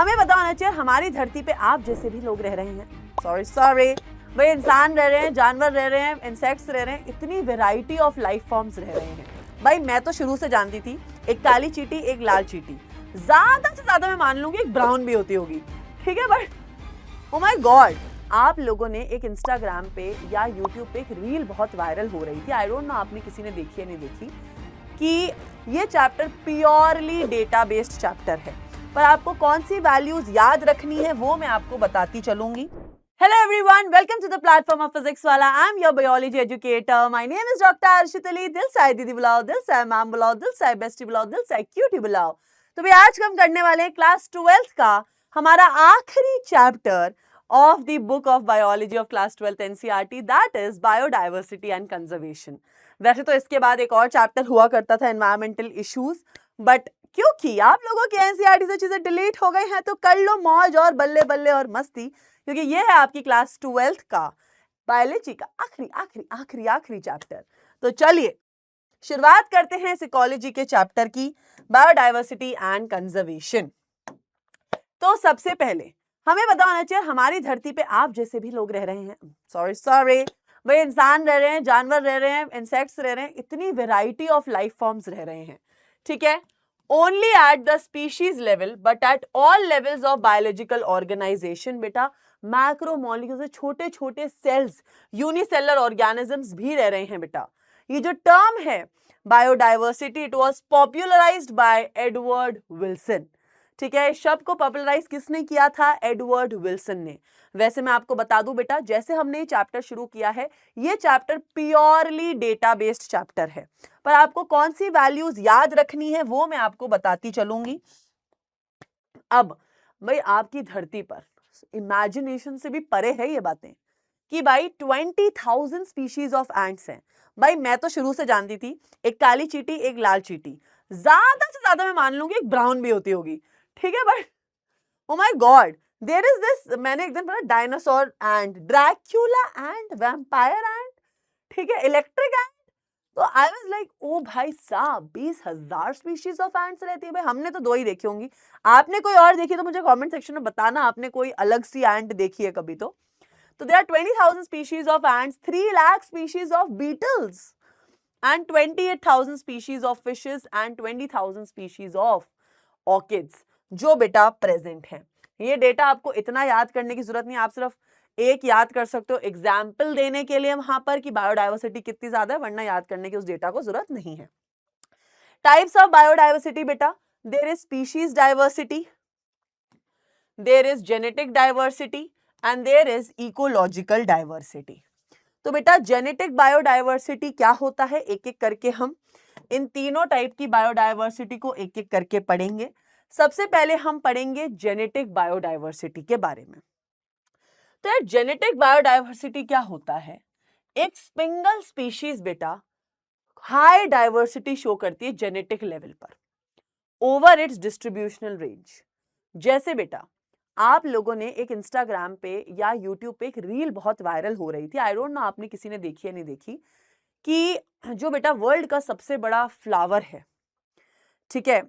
हमें पता होना चाहिए हमारी धरती पे आप जैसे भी लोग रह रहे हैं। सॉरी वे इंसान रह रहे हैं, जानवर रह रहे हैं, इंसेक्ट्स रह रहे हैं, इतनी वेराइटी ऑफ लाइफ फॉर्म्स रह रहे हैं। भाई मैं तो शुरू से जानती थी एक काली चींटी, एक लाल चींटी, ज्यादा से ज्यादा मैं मान लूंगी एक ब्राउन भी होती होगी, ठीक है। बट ओ माय गॉड, आप लोगों ने एक इंस्टाग्राम पे या यूट्यूब पे एक रील बहुत वायरल हो रही थी, आई डोंट नो आपने किसी ने देखी या नहीं देखी, कि ये chapter purely data based chapter है, पर आपको कौन सी वैल्यूज याद रखनी है वो मैं आपको बताती चलूंगी। Hello everyone, welcome to the platform of Physics Wala. I'm your biology educator. My name is Dr. Arshit Ali. दिल साई दीदी बुलाओ, दिल साई मैम बुलाओ, दिल साई बेस्टी बुलाओ, दिल साई क्यूटी बुलाओ। तो भाई आज हम करने वाले हैं क्लास 12th का हमारा आखिरी chapter of the book of biology of class 12th NCERT, that is biodiversity and conservation. वैसे तो इसके बाद एक और चैप्टर हुआ करता था एनवायरमेंटल इश्यूज, बट क्योंकि आप लोगों की एनसीईआरटी से चीजें डिलीट हो गई हैं तो कर लो मौज और बल्ले बल्ले और मस्ती, क्योंकि ये है आपकी क्लास 12th का बायोलॉजी का आखिरी चैप्टर। तो चलिए शुरुआत करते हैं इकोलॉजी के चैप्टर की, बायोडाइवर्सिटी एंड कंजर्वेशन। तो सबसे पहले हमें पता होना चाहिए हमारी धरती पे आप जैसे भी लोग रह रहे हैं। सॉरी वे इंसान रह रहे हैं, जानवर रह रहे हैं, इंसेक्ट्स रह रहे हैं, इतनी वेराइटी ऑफ लाइफ फॉर्म्स रह रहे हैं, ठीक है। Only at the species level, but at all levels of biological organization, बेटा मैक्रोमोलिक्यूल्स से छोटे छोटे सेल्स, यूनिसेलर ऑर्गेनिजम्स भी रह रहे हैं बेटा। ये जो टर्म है biodiversity, it was popularised bye Edward Wilson, ठीक है। इस शब्द को पॉपुलराइज किसने किया था? एडवर्ड विल्सन ने। वैसे मैं आपको बता दूं बेटा, जैसे हमने ये चैप्टर शुरू किया है, ये chapter purely data based chapter है, पर आपको कौन सी वैल्यूज याद रखनी है वो मैं आपको बताती चलूंगी। अब भाई आपकी धरती पर इमेजिनेशन से भी परे है ये बातें कि भाई 20,000 स्पीशीज ऑफ एंट्स हैं। भाई मैं तो शुरू से जानती थी एक काली चींटी, एक लाल चींटी, ज्यादा से ज्यादा मैं मान लूंगी एक ब्राउन भी होती होगी, ठीक है। But oh my god, there is this, मैंने एक दिन पढ़ा dinosaur and, Dracula and, vampire and, ठीक है, इलेक्ट्रिक एंड। तो आई वाज लाइक ओ भाई साहब 20,000 स्पीशीज ऑफ एंट्स रहती है। भाई हमने तो 2 ही देखी होंगी, आपने कोई और देखी तो मुझे कमेंट सेक्शन में बताना, आपने कोई अलग सी एंट देखी है कभी तो। So there are 20,000 species of ants, 3 lakh species of beetles, and 28,000 species of fishes and 20,000 species of orchids जो बेटा प्रेजेंट हैं। ये डेटा आपको इतना याद करने की जरूरत नहीं, आप सिर्फ एक याद कर सकते हो एग्जाम्पल देने के लिए वहां पर कि बायोडाइवर्सिटी कितनी ज्यादा है, वरना याद करने की उस डेटा को जरूरत नहीं है। टाइप्स ऑफ बायोडाइवर्सिटी बेटा, there is species diversity, there is genetic diversity and there is ecological diversity. तो बेटा जेनेटिक बायोडाइवर्सिटी क्या होता है, एक एक करके हम इन तीनों टाइप की बायोडाइवर्सिटी को एक एक करके पढ़ेंगे। सबसे पहले हम पढ़ेंगे जेनेटिक बायोडाइवर्सिटी के बारे में। तो यार जेनेटिक बायोडाइवर्सिटी क्या होता है? एक सिंगल स्पीशीज बेटा हाई डाइवर्सिटी शो करती है जेनेटिक लेवल पर ओवर इट्स डिस्ट्रीब्यूशनल रेंज। जैसे बेटा आप लोगों ने एक इंस्टाग्राम पे या यूट्यूब पे एक रील बहुत वायरल हो रही थी, आई डोंट नो आपने किसी ने देखी या नहीं देखी, कि जो बेटा वर्ल्ड का सबसे बड़ा फ्लावर है, ठीक है,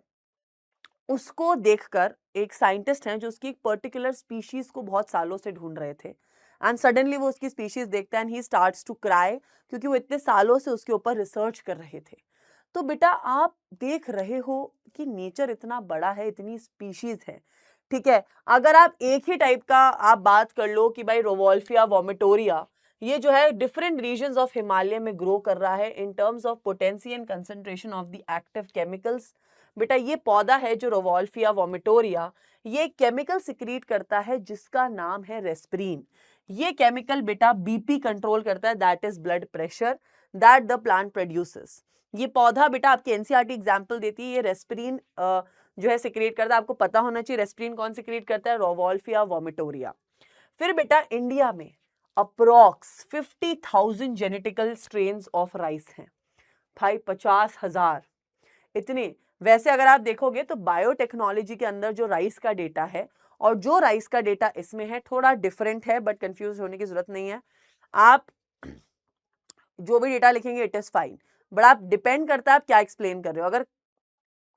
उसको देखकर एक साइंटिस्ट हैं जो उसकी एक पर्टिकुलर स्पीशीज को बहुत सालों से ढूंढ रहे थे, एंड सडनली वो उसकी स्पीशीज देखता है and he starts to cry, क्योंकि वो इतने सालों से उसके ऊपर रिसर्च कर रहे थे। तो बेटा आप देख रहे हो कि नेचर इतना बड़ा है, इतनी स्पीशीज है, ठीक है। अगर आप एक ही टाइप का आप बात कर लो कि भाई रोवोल्फिया वोमिटोरिया, ये जो है डिफरेंट रीजन्स ऑफ हिमालय में ग्रो कर रहा है in terms of potency and concentration of the active chemicals. बेटा ये पौधा है जो रोवोल्फिया वोमिटोरिया, ये केमिकल सिक्रीट करता है जिसका नाम है रेस्पिरिन। ये केमिकल बेटा बीपी कंट्रोल करता है, that is blood pressure that the plant produces. ये पौधा बेटा आपकी एनसीईआरटी एग्जांपल देती है, ये रेस्पिरिन जो है सिक्रिएट करता है। आपको पता होना चाहिए रेस्पिरिन कौन सिक्रिएट करता है, रोवोल्फिया वोमिटोरिया। फिर बेटा इंडिया में approx 50,000 genetical strains of rice हैं, भाई 50,000 इतने। वैसे अगर आप देखोगे तो बायोटेक्नोलॉजी के अंदर जो राइस का डेटा है और जो राइस का डेटा इसमें है थोड़ा डिफरेंट है, बट कंफ्यूज होने की जरूरत नहीं है। आप जो भी डेटा लिखेंगे इट इज फाइन, बट आप डिपेंड करता है आप क्या एक्सप्लेन कर रहे हो। अगर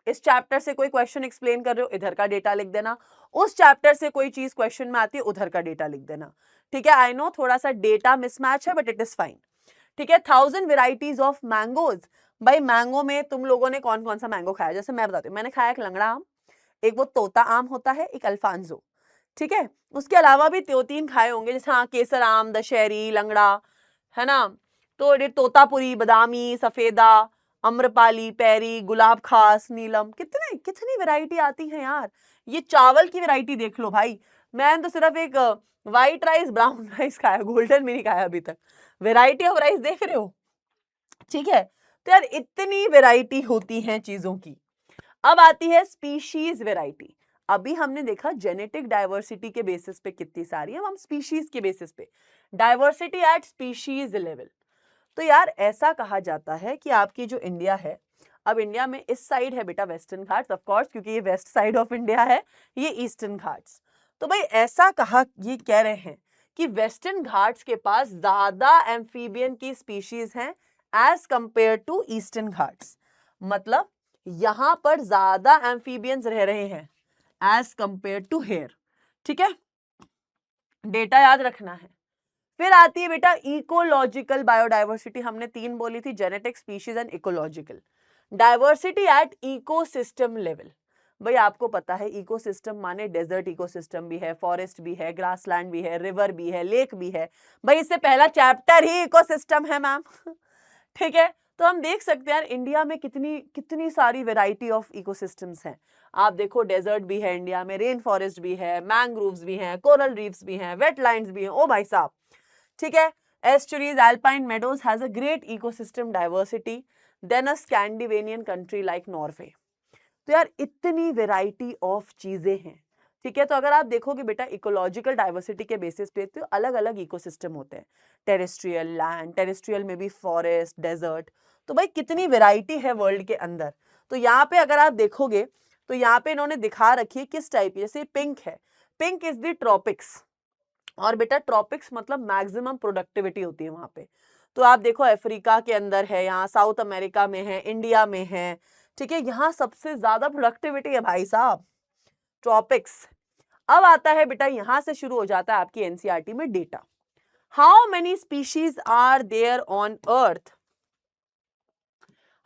इस चैप्टर से कोई क्वेश्चन एक्सप्लेन कर रहे हो, इधर का डेटा लिख देना, उस चैप्टर से कोई चीज क्वेश्चन में आती है, उधर का डेटा लिख देना, ठीक है। आई नो थोड़ा सा डेटा मिसमैच है बट इट इज फाइन, ठीक है। 1000 वेराइटीज ऑफ मैंगोज, भाई मैंगो में तुम लोगों ने कौन कौन सा मैंगो खाया, जैसे मैं बताती हूँ, मैंने खाया एक लंगड़ा आम, एक वो तोता आम होता है, एक अल्फांसो, ठीक है। उसके अलावा भी 2-3 खाए होंगे, जैसे हाँ केसर आम, दशहरी, लंगड़ा, है ना। तो ये तोतापुरी, बादामी, सफेदा, अम्रपाली, पैरी, गुलाब खास, नीलम, कितने कितनी वैरायटी आती है यार। ये चावल की वैरायटी देख लो भाई, मैंने तो सिर्फ एक व्हाइट राइस ब्राउन राइस खाया, गोल्डन भी नहीं खाया अभी तक। वैरायटी ऑफ राइस देख रहे हो, ठीक है। तो यार इतनी वैरायटी होती है चीजों की। अब आती है स्पीशीज वैरायटी। अभी हमने देखा जेनेटिक डाइवर्सिटी के बेसिस पे कितनी सारी, अब हम स्पीशीज के बेसिस पे, डाइवर्सिटी एट स्पीशीज लेवल। तो यार ऐसा कहा जाता है कि आपकी जो इंडिया है, अब इंडिया में इस साइड है बेटा वेस्टर्न घाट्स, ऑफ कोर्स क्योंकि ये वेस्ट साइड ऑफ इंडिया है, ये ईस्टर्न घाट्स। तो भाई ऐसा कहा, ये कह रहे हैं कि वेस्टर्न घाट्स के पास ज्यादा एम्फीबियन की स्पीशीज हैं as compare to Eastern Ghats, मतलब यहां पर ज्यादा एम्फीबियंस रह रहे हैं एज कंपेयर टू हेयर, ठीक है। डेटा याद रखना है। फिर आती है बेटा इकोलॉजिकल बायोडाइवर्सिटी, हमने 3 बोली थी, genetic, species and ecological. Diversity eight ecosystem level, भाई आपको पता है इकोसिस्टम माने डेजर्ट इकोसिस्टम भी है, फॉरेस्ट भी है, ग्रासलैंड भी है, रिवर भी है, लेक भी है, भाई इससे पहला चैप्टर ही इकोसिस्टम है मैम ठीक है। तो हम देख सकते हैं यार इंडिया में कितनी कितनी सारी वैरायटी ऑफ इकोसिस्टम्स हैं। आप देखो डेजर्ट भी है इंडिया में, रेन फॉरेस्ट भी है, मैंग्रोव्स भी हैं, कोरल रीफ्स भी हैं, वेटलैंड्स भी हैं, ओ भाई साहब, ठीक है। Estuaries, alpine meadows has a great ecosystem diversity than a Scandinavian country like Norway. तो यार इतनी वैरायटी ऑफ चीजें हैं, ठीक है। तो अगर आप देखोगे बेटा इकोलॉजिकल डाइवर्सिटी के बेसिस पे तो अलग अलग इकोसिस्टम होते हैं, टेरेस्ट्रियल, लैंड, टेरेस्ट्रियल में भी फॉरेस्ट, डेजर्ट, तो भाई कितनी वैरायटी है वर्ल्ड के अंदर। तो यहाँ पे अगर आप देखोगे तो यहाँ पे इन्होंने दिखा रखी है किस टाइप की, जैसे पिंक है, पिंक इज द ट्रॉपिक्स, और बेटा ट्रॉपिक्स मतलब मैक्सिमम प्रोडक्टिविटी होती है वहां पे। तो आप देखो अफ्रीका के अंदर है, यहाँ साउथ अमेरिका में है, इंडिया में है, ठीक है, यहाँ सबसे ज्यादा प्रोडक्टिविटी है भाई साहब, ट्रॉपिक्स। अब आता है बेटा, यहां से शुरू हो जाता है आपकी एनसीईआरटी में data, how many species are there on earth,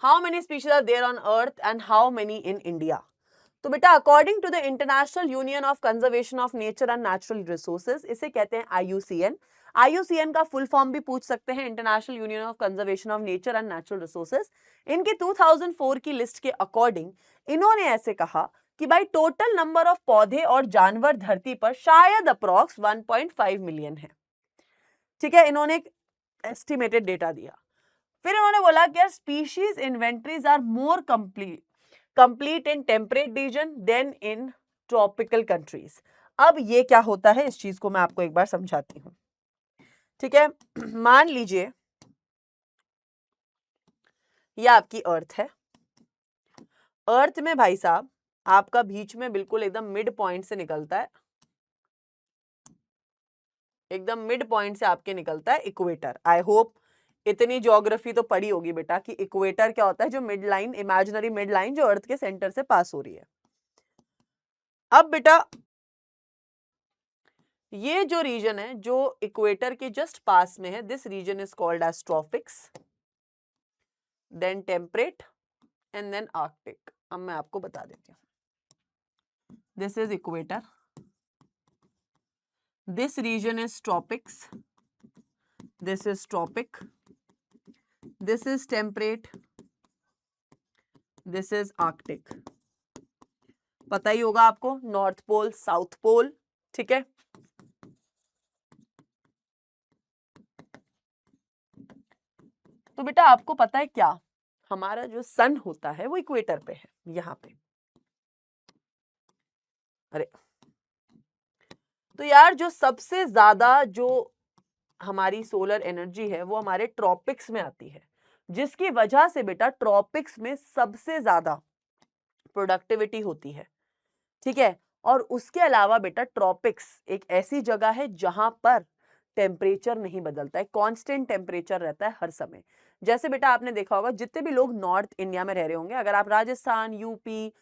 how many species are there on earth and how many in India. तो बेटा according to the International Union of Conservation of Nature and Natural Resources, इसे कहते हैं IUCN. IUCN का full form भी पूछ सकते हैं, International Union of Conservation of Nature and Natural Resources. इनके 2004 की लिस्ट के अकॉर्डिंग इन्होंने ऐसे कहा कि भाई टोटल नंबर ऑफ पौधे और जानवर धरती पर शायद अप्रॉक्स 1.5 मिलियन है, ठीक है। इन्होंने एक एस्टिमेटेड डेटा दिया। फिर उन्होंने बोला कि यार species inventories are more complete in temperate region than in tropical countries. अब ये क्या होता है, इस चीज को मैं आपको एक बार समझाती हूँ, ठीक है। मान लीजिए ये आपकी अर्थ है, अर्थ में भाई साहब आपका बीच में बिल्कुल एकदम मिड पॉइंट से निकलता है, एकदम मिड पॉइंट से आपके निकलता है इक्वेटर। आई होप इतनी ज्योग्राफी तो पढ़ी होगी बेटा कि इक्वेटर क्या होता है, जो mid line, imaginary mid line जो अर्थ के सेंटर से पास हो रही है। अब बेटा ये जो रीजन है जो इक्वेटर के जस्ट पास में है, this region is called as tropics, then temperate and then arctic. अब मैं आपको बता देती हूँ, this is equator, this region is tropics, this is tropic, this is temperate, this is arctic. पता ही होगा आपको, नॉर्थ पोल, साउथ पोल, ठीक है। तो बेटा आपको पता है क्या, हमारा जो सन होता है वो इक्वेटर पे है, यहां पे। अरे तो यार जो सबसे ज्यादा जो हमारी सोलर एनर्जी है वो हमारे ट्रॉपिक्स में आती है, जिसकी वजह से बेटा ट्रॉपिक्स में सबसे ज्यादा प्रोडक्टिविटी होती है, ठीक है। और उसके अलावा बेटा ट्रॉपिक्स एक ऐसी जगह है जहां पर टेम्परेचर नहीं बदलता है, कांस्टेंट टेम्परेचर रहता है हर समय। जैसे बेटा आपने देखा होगा जितने भी लोग नॉर्थ इंडिया में रह रहे होंगे, अगर आप राजस्थान, यूपी,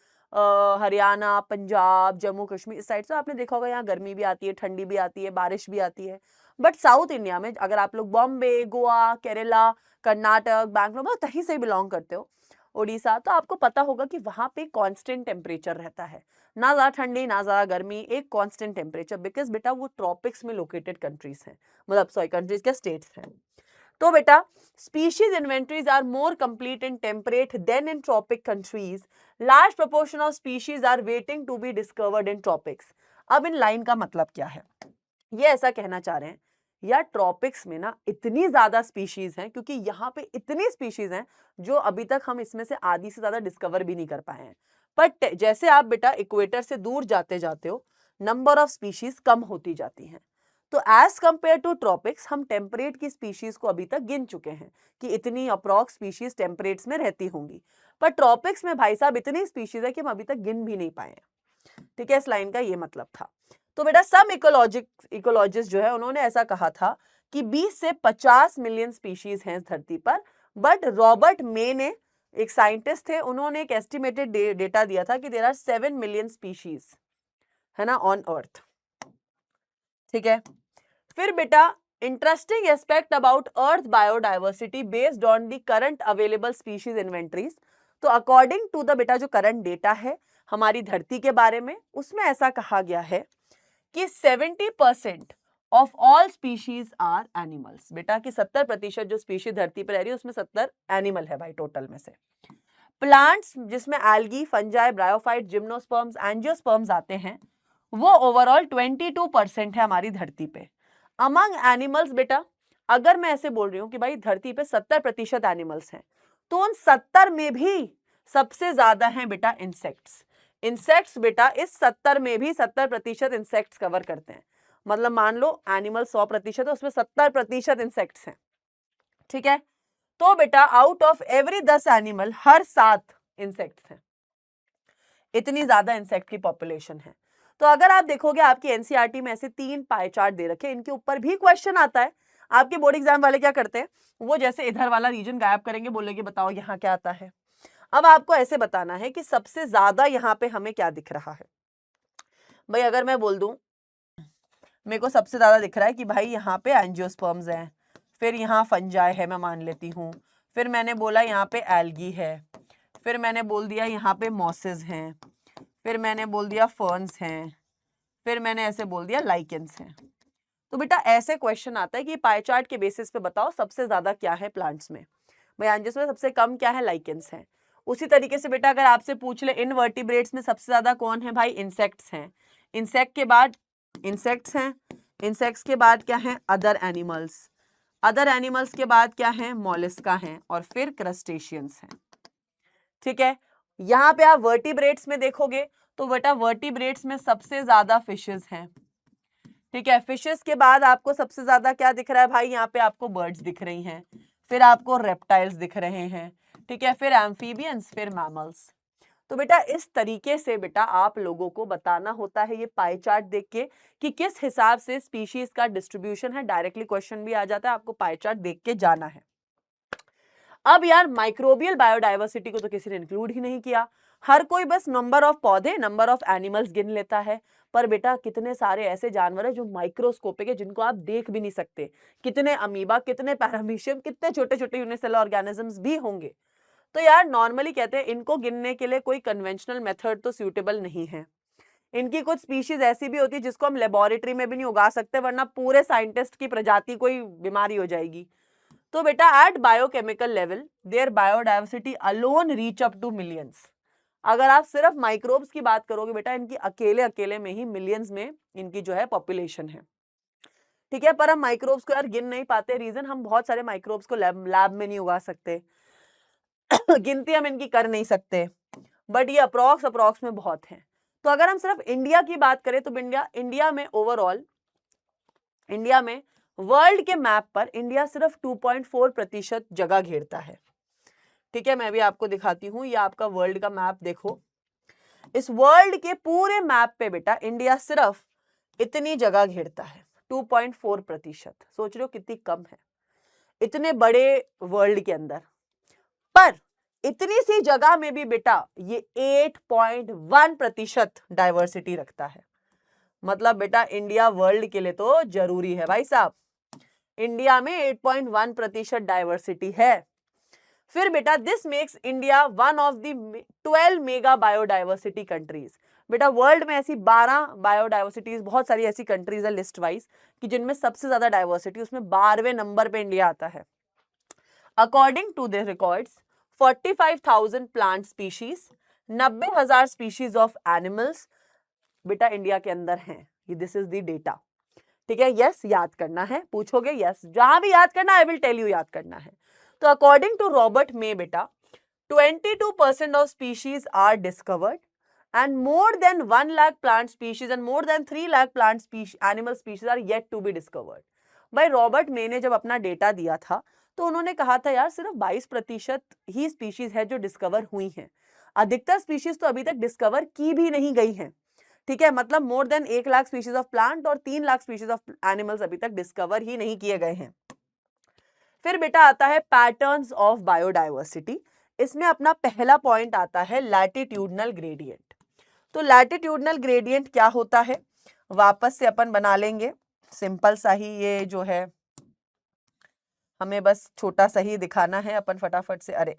हरियाणा, पंजाब, जम्मू कश्मीर इस साइड से, आपने देखा होगा यहाँ गर्मी भी आती है, ठंडी भी आती है, बारिश भी आती है। बट साउथ इंडिया में अगर आप लोग बॉम्बे, गोवा, केरला, कर्नाटक, बैंगलोर मतलब कहीं से बिलोंग करते हो, उड़ीसा, तो आपको पता होगा कि वहां पे कांस्टेंट टेम्परेचर रहता है, ना ज्यादा ठंडी ना ज्यादा गर्मी, एक कांस्टेंट टेम्परेचर, बिकॉज बेटा वो ट्रॉपिक्स में लोकेटेड कंट्रीज हैं, मतलब सॉरी कंट्रीज के स्टेट्स हैं। तो बेटा species inventories are more complete in temperate than in tropic countries, large proportion of species are waiting to be discovered in tropics. अब इन लाइन का मतलब क्या है, ये ऐसा कहना चाह रहे हैं या ट्रॉपिक्स में ना इतनी ज्यादा स्पीशीज हैं, क्योंकि यहाँ पे इतनी स्पीशीज हैं जो अभी तक हम इसमें से आधी से ज्यादा डिस्कवर भी नहीं कर पाए हैं। बट जैसे आप बेटा इक्वेटर से दूर जाते जाते हो, नंबर ऑफ स्पीशीज कम होती जाती हैं। तो एज कंपेयर टू ट्रॉपिक्स हम टेम्परेट की स्पीशीज को अभी तक गिन चुके हैं कि इतनी अप्रॉक्स स्पीशीज टेम्परेट्स में रहती होंगी, पर ट्रॉपिक्स में भाई साहब इतनी स्पीशीज है कि हम अभी तक गिन भी नहीं पाए हैं। ठीक है, इस लाइन का ये मतलब था। तो बेटा सम इकोलॉजिस्ट जो है उन्होंने ऐसा कहा था कि 20 से 50 मिलियन स्पीशीज हैं इस धरती पर, बट रॉबर्ट मे ने, एक साइंटिस्ट थे, उन्होंने एक एस्टिमेटेड डेटा दिया था कि देयर आर 7 मिलियन स्पीशीज है ना ऑन अर्थ। ठीक है, फिर बेटा interesting aspect about earth biodiversity based on the current available species inventories. तो अकॉर्डिंग टू द बेटा जो करंट डेटा है हमारी धरती के बारे में, उसमें ऐसा कहा गया है कि 70% of all species are animals. बेटा कि 70% जो स्पीशीज धरती पर रह रही है उसमें 70 एनिमल है भाई टोटल में से। प्लांट्स जिसमें algae, fungi, bryophyte, gymnosperms, angiosperms आते हैं, वो ओवरऑल 22% है हमारी धरती पे। अमंग एनिमल्स बेटा, अगर मैं ऐसे बोल रही हूँ कि भाई धरती पे 70% एनिमल्स हैं, तो उन 70 में भी सबसे ज्यादा हैं बेटा इंसेक्ट्स। इंसेक्ट्स बेटा इस 70 में भी 70% इंसेक्ट्स कवर करते हैं। मतलब मान लो एनिमल 100% है, उसमें 70% इंसेक्ट्स हैं। ठीक है, तो बेटा out of every 10 animal her 7 insects हैं। इतनी ज्यादा इंसेक्ट की पॉपुलेशन है। तो अगर आप देखोगे आपकी एनसीईआरटी में ऐसे 3 पाई चार्ट दे रखे, इनके ऊपर भी क्वेश्चन आता है। आपके बोर्ड एग्जाम वाले क्या करते हैं, वो जैसे इधर वाला रीजन गायब करेंगे, बोलेंगे बताओ यहाँ क्या आता है। अब आपको ऐसे बताना है कि सबसे ज्यादा यहाँ पे हमें क्या दिख रहा है। भाई अगर मैं बोल दूं मेरे को सबसे ज्यादा दिख रहा है कि भाई यहाँ पे एंजियोस्पर्म्स हैं, फिर यहाँ फंजाई है, मैं मान लेती हूँ, फिर मैंने बोला यहाँ पे एल्गी है, फिर मैंने बोल दिया यहाँ पे मॉसेस हैं, फिर मैंने बोल दिया फर्न्स हैं, फिर मैंने ऐसे बोल दिया लाइकेंस हैं। तो बेटा ऐसे क्वेश्चन आता है कि पाई चार्ट के बेसिस पे बताओ सबसे ज्यादा क्या है प्लांट्स में। भाई एंजियोस्पर्म में सबसे कम क्या है, लाइकेंस हैं। उसी तरीके से बेटा अगर आपसे पूछ ले इनवर्टिब्रेट्स में सबसे ज्यादा कौन है, भाई इंसेक्ट्स हैं। इंसेक्ट के बाद इंसेक्ट्स हैं, इंसेक्ट्स के बाद क्या है, अदर एनिमल्स, अदर एनिमल्स के बाद क्या है, मॉलिस्का हैं, और फिर क्रस्टेशियंस हैं। ठीक है, यहाँ पे आप वर्टिब्रेट्स में देखोगे तो बेटा वर्टिब्रेट्स में सबसे ज्यादा फिशेस हैं। ठीक है, फिशेस के बाद आपको सबसे ज्यादा क्या दिख रहा है भाई, यहाँ पे आपको बर्ड्स दिख रही हैं, फिर आपको रेप्टाइल्स दिख रहे हैं। ठीक है, फिर एम्फीबियंस, फिर मैमल्स। तो बेटा इस तरीके से बेटा आप लोगों को बताना होता है ये पाई चार्ट देख के कि किस हिसाब से स्पीशीज का डिस्ट्रीब्यूशन है। डायरेक्टली क्वेश्चन भी आ जाता है, आपको पाई चार्ट देख के जाना है। अब यार माइक्रोबियल बायोडाइवर्सिटी को तो किसी ने इंक्लूड ही नहीं किया। हर कोई बस नंबर ऑफ पौधे, नंबर ऑफ एनिमल्स गिन लेता है, पर बेटा कितने सारे ऐसे जानवर हैं जो माइक्रोस्कोपिक है, जिनको आप देख भी नहीं सकते। कितने अमीबा, कितने पैरामीशियम, कितने छोटे छोटे यूनिसेलुलर ऑर्गेनिजम्स भी होंगे। तो यार नॉर्मली कहते हैं इनको गिनने के लिए कोई कन्वेंशनल मेथड तो सूटेबल नहीं है। इनकी कुछ स्पीशीज ऐसी भी होती है जिसको हम लेबोरेटरी में भी नहीं उगा सकते, वरना पूरे साइंटिस्ट की प्रजाति कोई बीमारी हो जाएगी। तो बेटा at biochemical level their biodiversity alone reach up to millions. अगर आप सिर्फ माइक्रोब्स की बात करोगे बेटा, इनकी अकेले अकेले में ही मिलियंस में इनकी जो है पॉपुलेशन है। ठीक है, पर हम माइक्रोब्स को यार गिन नहीं पाते। रीजन, हम बहुत सारे माइक्रोब्स को लैब में नहीं उगा सकते गिनती हम इनकी कर नहीं सकते, बट ये अप्रॉक्स में बहुत हैं। तो अगर हम सिर्फ इंडिया की बात करें तो इंडिया में ओवरऑल, इंडिया में वर्ल्ड के मैप पर इंडिया सिर्फ 2.4% जगह घेरता है। ठीक है, मैं भी आपको दिखाती हूं, ये आपका वर्ल्ड का मैप देखो। इस वर्ल्ड के पूरे मैप पे बेटा इंडिया सिर्फ इतनी जगह घेरता है। 2.4%। सोच रहे हो कितनी कम है इतने बड़े वर्ल्ड के अंदर, पर इतनी सी जगह में भी बेटा ये 8.1% डाइवर्सिटी रखता है। मतलब बेटा इंडिया वर्ल्ड के लिए तो जरूरी है भाई साहब। इंडिया में 8.1% डाइवर्सिटी है। फिर बेटा this makes India one of the 12 mega biodiversity countries. बेटा वर्ल्ड में ऐसी 12 बायोडाइवर्सिटीज, बहुत सारी ऐसी कंट्रीज है लिस्ट वाइज कि जिनमें सबसे ज्यादा डाइवर्सिटी, उसमें 12वें नंबर पे इंडिया आता है। According to the records 45,000 plant species, 90,000 species of animals बेटा इंडिया के अंदर हैं। ये दिस इज द डेटा। ठीक है, यस याद करना है, पूछोगे यस, जहां भी याद करना आई विल टेल यू याद करना है। तो अकॉर्डिंग टू रॉबर्ट मे बेटा 22% of species are discovered and more than 1 lakh plant species and more than 3 lakh plant species animal species are yet to be discovered। भाई Robert मे ने जब अपना data दिया था तो उन्होंने कहा था यार सिर्फ 22% ही स्पीशीज है जो डिस्कवर हुई हैं, अधिकतर स्पीशीज तो अभी तक डिस्कवर की भी नहीं गई हैं। ठीक है, मतलब more than 1 lakh species of plant और 3 लाख स्पीशीज ऑफ एनिमल्स अभी तक डिस्कवर ही नहीं किए गए हैं। फिर बेटा आता है पैटर्न्स ऑफ बायोडाइवर्सिटी। इसमें अपना पहला पॉइंट आता है लैटिट्यूडनल ग्रेडियंट। तो लैटिट्यूडनल ग्रेडियंट क्या होता है, वापस से अपन बना लेंगे, सिंपल सा ही ये जो है, हमें बस छोटा सा ही दिखाना है अपन फटाफट से। अरे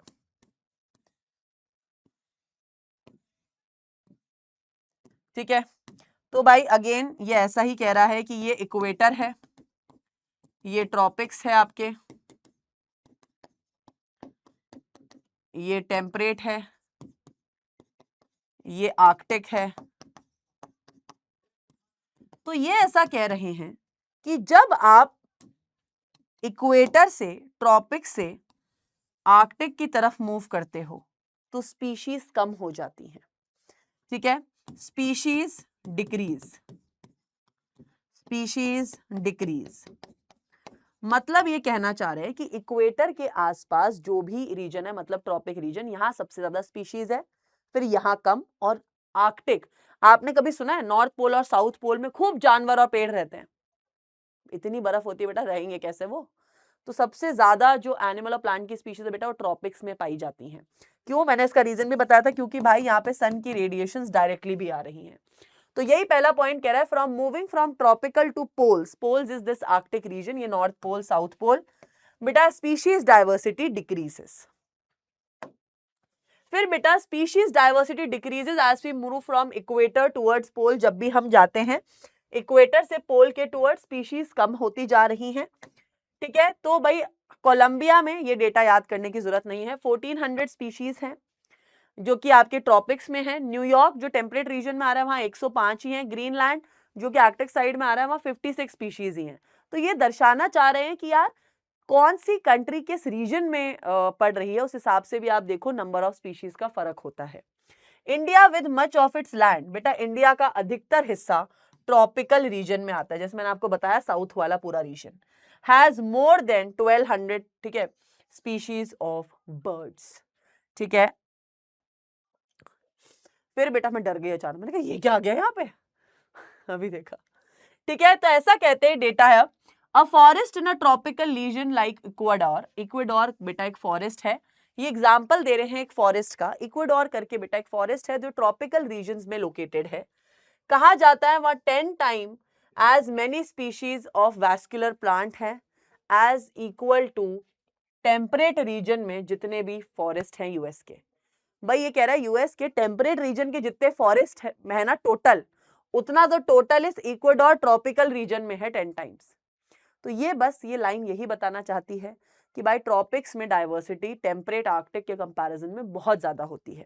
ठीक है, तो भाई अगेन ये ऐसा ही कह रहा है कि ये इक्वेटर है, ये ट्रॉपिक्स है आपके, ये टेम्परेट है, ये आर्कटिक है। तो ये ऐसा कह रहे हैं कि जब आप इक्वेटर से, ट्रॉपिक से आर्कटिक की तरफ मूव करते हो तो स्पीशीज कम हो जाती हैं। ठीक है, स्पीशीज डिक्रीज, स्पीशीज डिक्रीज। मतलब ये कहना चाह रहे हैं कि इक्वेटर के आसपास जो भी रीजन है, मतलब ट्रॉपिक रीजन, यहां सबसे ज्यादा स्पीशीज है, फिर यहां कम, और आर्कटिक, आपने कभी सुना है नॉर्थ पोल और साउथ पोल में खूब जानवर और पेड़ रहते हैं? इतनी बर्फ होती है बेटा, रहेंगे कैसे वो? तो सबसे ज्यादा जो एनिमल और प्लांट की स्पीशीज है बेटा वो ट्रॉपिक्स में पाई जाती हैं। क्यों, मैंने इसका रीजन भी बताया था, क्योंकि भाई यहाँ पे सन की रेडिएशंस डायरेक्टली भी आ रही हैं। तो यही पहला पॉइंट कह रहा है, from moving from tropical to poles, poles is this Arctic region, ये नॉर्थ पोल साउथ पोल, बेटा स्पीशीज डाइवर्सिटी डिक्रीजेस। फिर बेटा species diversity decreases as we move from equator towards pole. जब भी हम जाते हैं इक्वेटर से पोल के टुवर्ड्स, स्पीशीज कम होती जा रही हैं। ठीक है, तो भाई कोलंबिया में, ये डेटा याद करने की जरूरत नहीं है, 1400 स्पीशीज हैं जो कि आपके ट्रॉपिक्स में है। न्यूयॉर्क जो टेम्परेट रीजन में आ रहा है वहां 105 ही है। ग्रीनलैंड जो कि आर्कटिक साइड में आ रहा है वहां 56 स्पीशीज ही हैं। तो ये दर्शाना चाह रहे हैं कि यार कौन सी कंट्री किस रीजन में पड़ रही है, उस हिसाब से भी आप देखो नंबर ऑफ स्पीशीज का फर्क होता है। India with much of its land, बेटा इंडिया का अधिकतर हिस्सा ट्रॉपिकल रीजन में आता है, जैसे मैंने आपको बताया साउथ वाला पूरा रीजन, हैज मोर देन 1200, ठीक है, स्पीशीज ऑफ बर्ड्स। ठीक है, फिर बेटा मैं डर गई अचानक, मैंने कहा ये क्या आ गया यहाँ पे, अभी देखा। ठीक है, तो ऐसा कहते हैं डेटा है, a forest in a tropical region like Ecuador, Ecuador बेटा एक फॉरेस्ट है, ये एग्जांपल दे रहे हैं एक फॉरेस्ट का, इक्वाडोर करके बेटा एक फॉरेस्ट है जो ट्रॉपिकल रीजन्स में लोकेटेड है। कहा जाता है वहां 10 time as many species of vascular plant है as equal to temperate region में जितने भी फॉरेस्ट हैं यूएस के। भाई ये कह रहा है यूएस के टेम्परेट रीजन के जितने फॉरेस्ट है ना टोटल, उतना तो टोटल इस इक्वाडोर ट्रॉपिकल रीजन में है 10 टाइम्स। तो ये बस ये लाइन यही बताना चाहती है कि भाई ट्रॉपिक्स में डाइवर्सिटी टेम्परेट आर्कटिक के कंपैरिजन में बहुत ज्यादा होती है।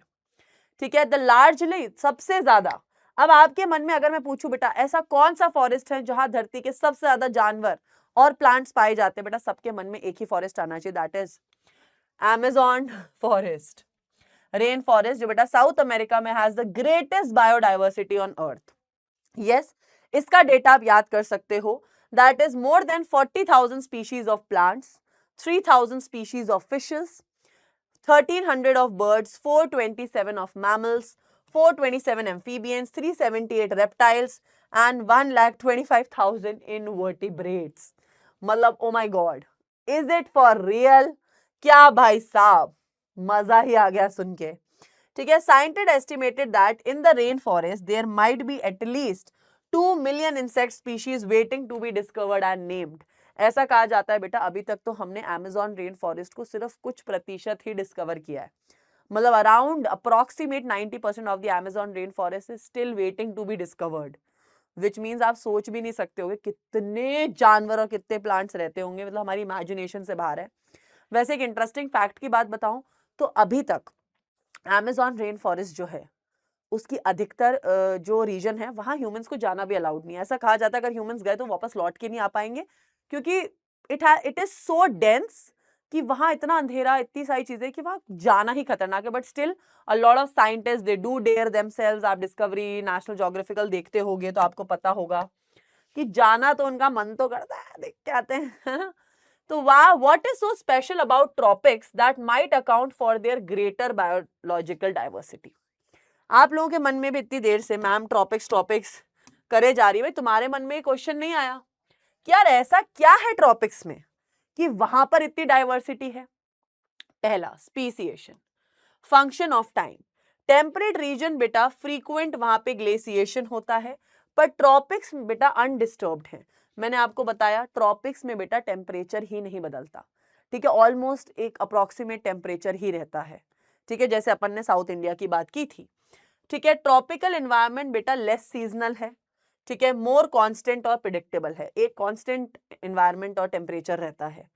ठीक है, द लार्जली, सबसे ज्यादा। अब आपके मन में अगर मैं पूछूं बेटा ऐसा कौन सा फॉरेस्ट है जहां धरती के सबसे ज्यादा जानवर और प्लांट्स पाए जाते हैं, बेटा सबके मन में एक ही फॉरेस्ट आना चाहिए, that is Amazon forest, rain forest, जो बेटा साउथ अमेरिका में has the greatest biodiversity on earth. Yes, इसका डेटा आप याद कर सकते हो, that is more than 40,000 species of plants, 3,000 species of fishes, 1,300 of birds, 427 of mammals, 427 amphibians, 378 reptiles and 1,25,000 invertebrates. मतलब ओ my God, is it for real? क्या भाई साहब, मजा ही आ गया सुन के। ठीक है, scientist estimated that in the rain forest there might be at least 2 million insect species waiting to be discovered and named. ऐसा कहा जाता है बेटा, अभी तक तो हमने अमेज़न रेन फॉरेस्ट को सिर्फ कुछ प्रतिशत ही डिस्कवर किया है। मतलब around approximate 90% of the Amazon rain forest is still waiting to be discovered, which means आप सोच भी नहीं सकते होगे कितने जानवर और कितने प्लांट्स रहते होंगे। मतलब हमारी इमेजिनेशन से बाहर है। वैसे एक इंटरेस्टिंग फैक्ट की बात बताऊं तो अभी तक अमेज़न रेन फॉरेस्ट जो है उसकी अधिकतर जो रीजन है वहां ह्यूमंस को जाना भी अलाउड नहीं है। ऐसा कहा जाता है अगर ह्यूमंस गए तो वापस लौट के नहीं आ पाएंगे, क्योंकि इट इज सो डेंस कि वहां इतना अंधेरा, इतनी सारी चीजें कि वहां जाना ही खतरनाक है। But still a lot of scientist they do dare themselves. आप डिस्कवरी, नेशनल ज्योग्राफिकल देखते होगे तो आपको पता होगा कि जाना तो उनका मन तो करता है, देख के आते हैं। तो वाह, what is so special about tropics that might account for their greater biological diversity? आप लोगों के मन में भी इतनी देर से मैम ट्रॉपिक्स ट्रॉपिक्स करे जा रही है, भाई तुम्हारे मन में क्वेश्चन नहीं आया कि यार ऐसा क्या है ट्रॉपिक्स में कि वहां पर इतनी डाइवर्सिटी है? पहला, speciation, function of time. Temperate region बेटा फ्रीक्वेंट वहां पे ग्लेसिएशन होता है, पर ट्रॉपिक्स में बेटा अनडिस्टर्ब्ड है। मैंने आपको बताया ट्रॉपिक्स में बेटा टेम्परेचर ही नहीं बदलता। ठीक है, ऑलमोस्ट एक अप्रोक्सीमेट टेम्परेचर ही रहता है। ठीक है, जैसे अपन ने साउथ इंडिया की बात की थी। ठीक है, ट्रॉपिकल एनवायरनमेंट बेटा लेस सीजनल है। ठीक है, मोर कांस्टेंट और प्रिडिक्टेबल है। एक कांस्टेंट एनवायरनमेंट और टेम्परेचर रहता है,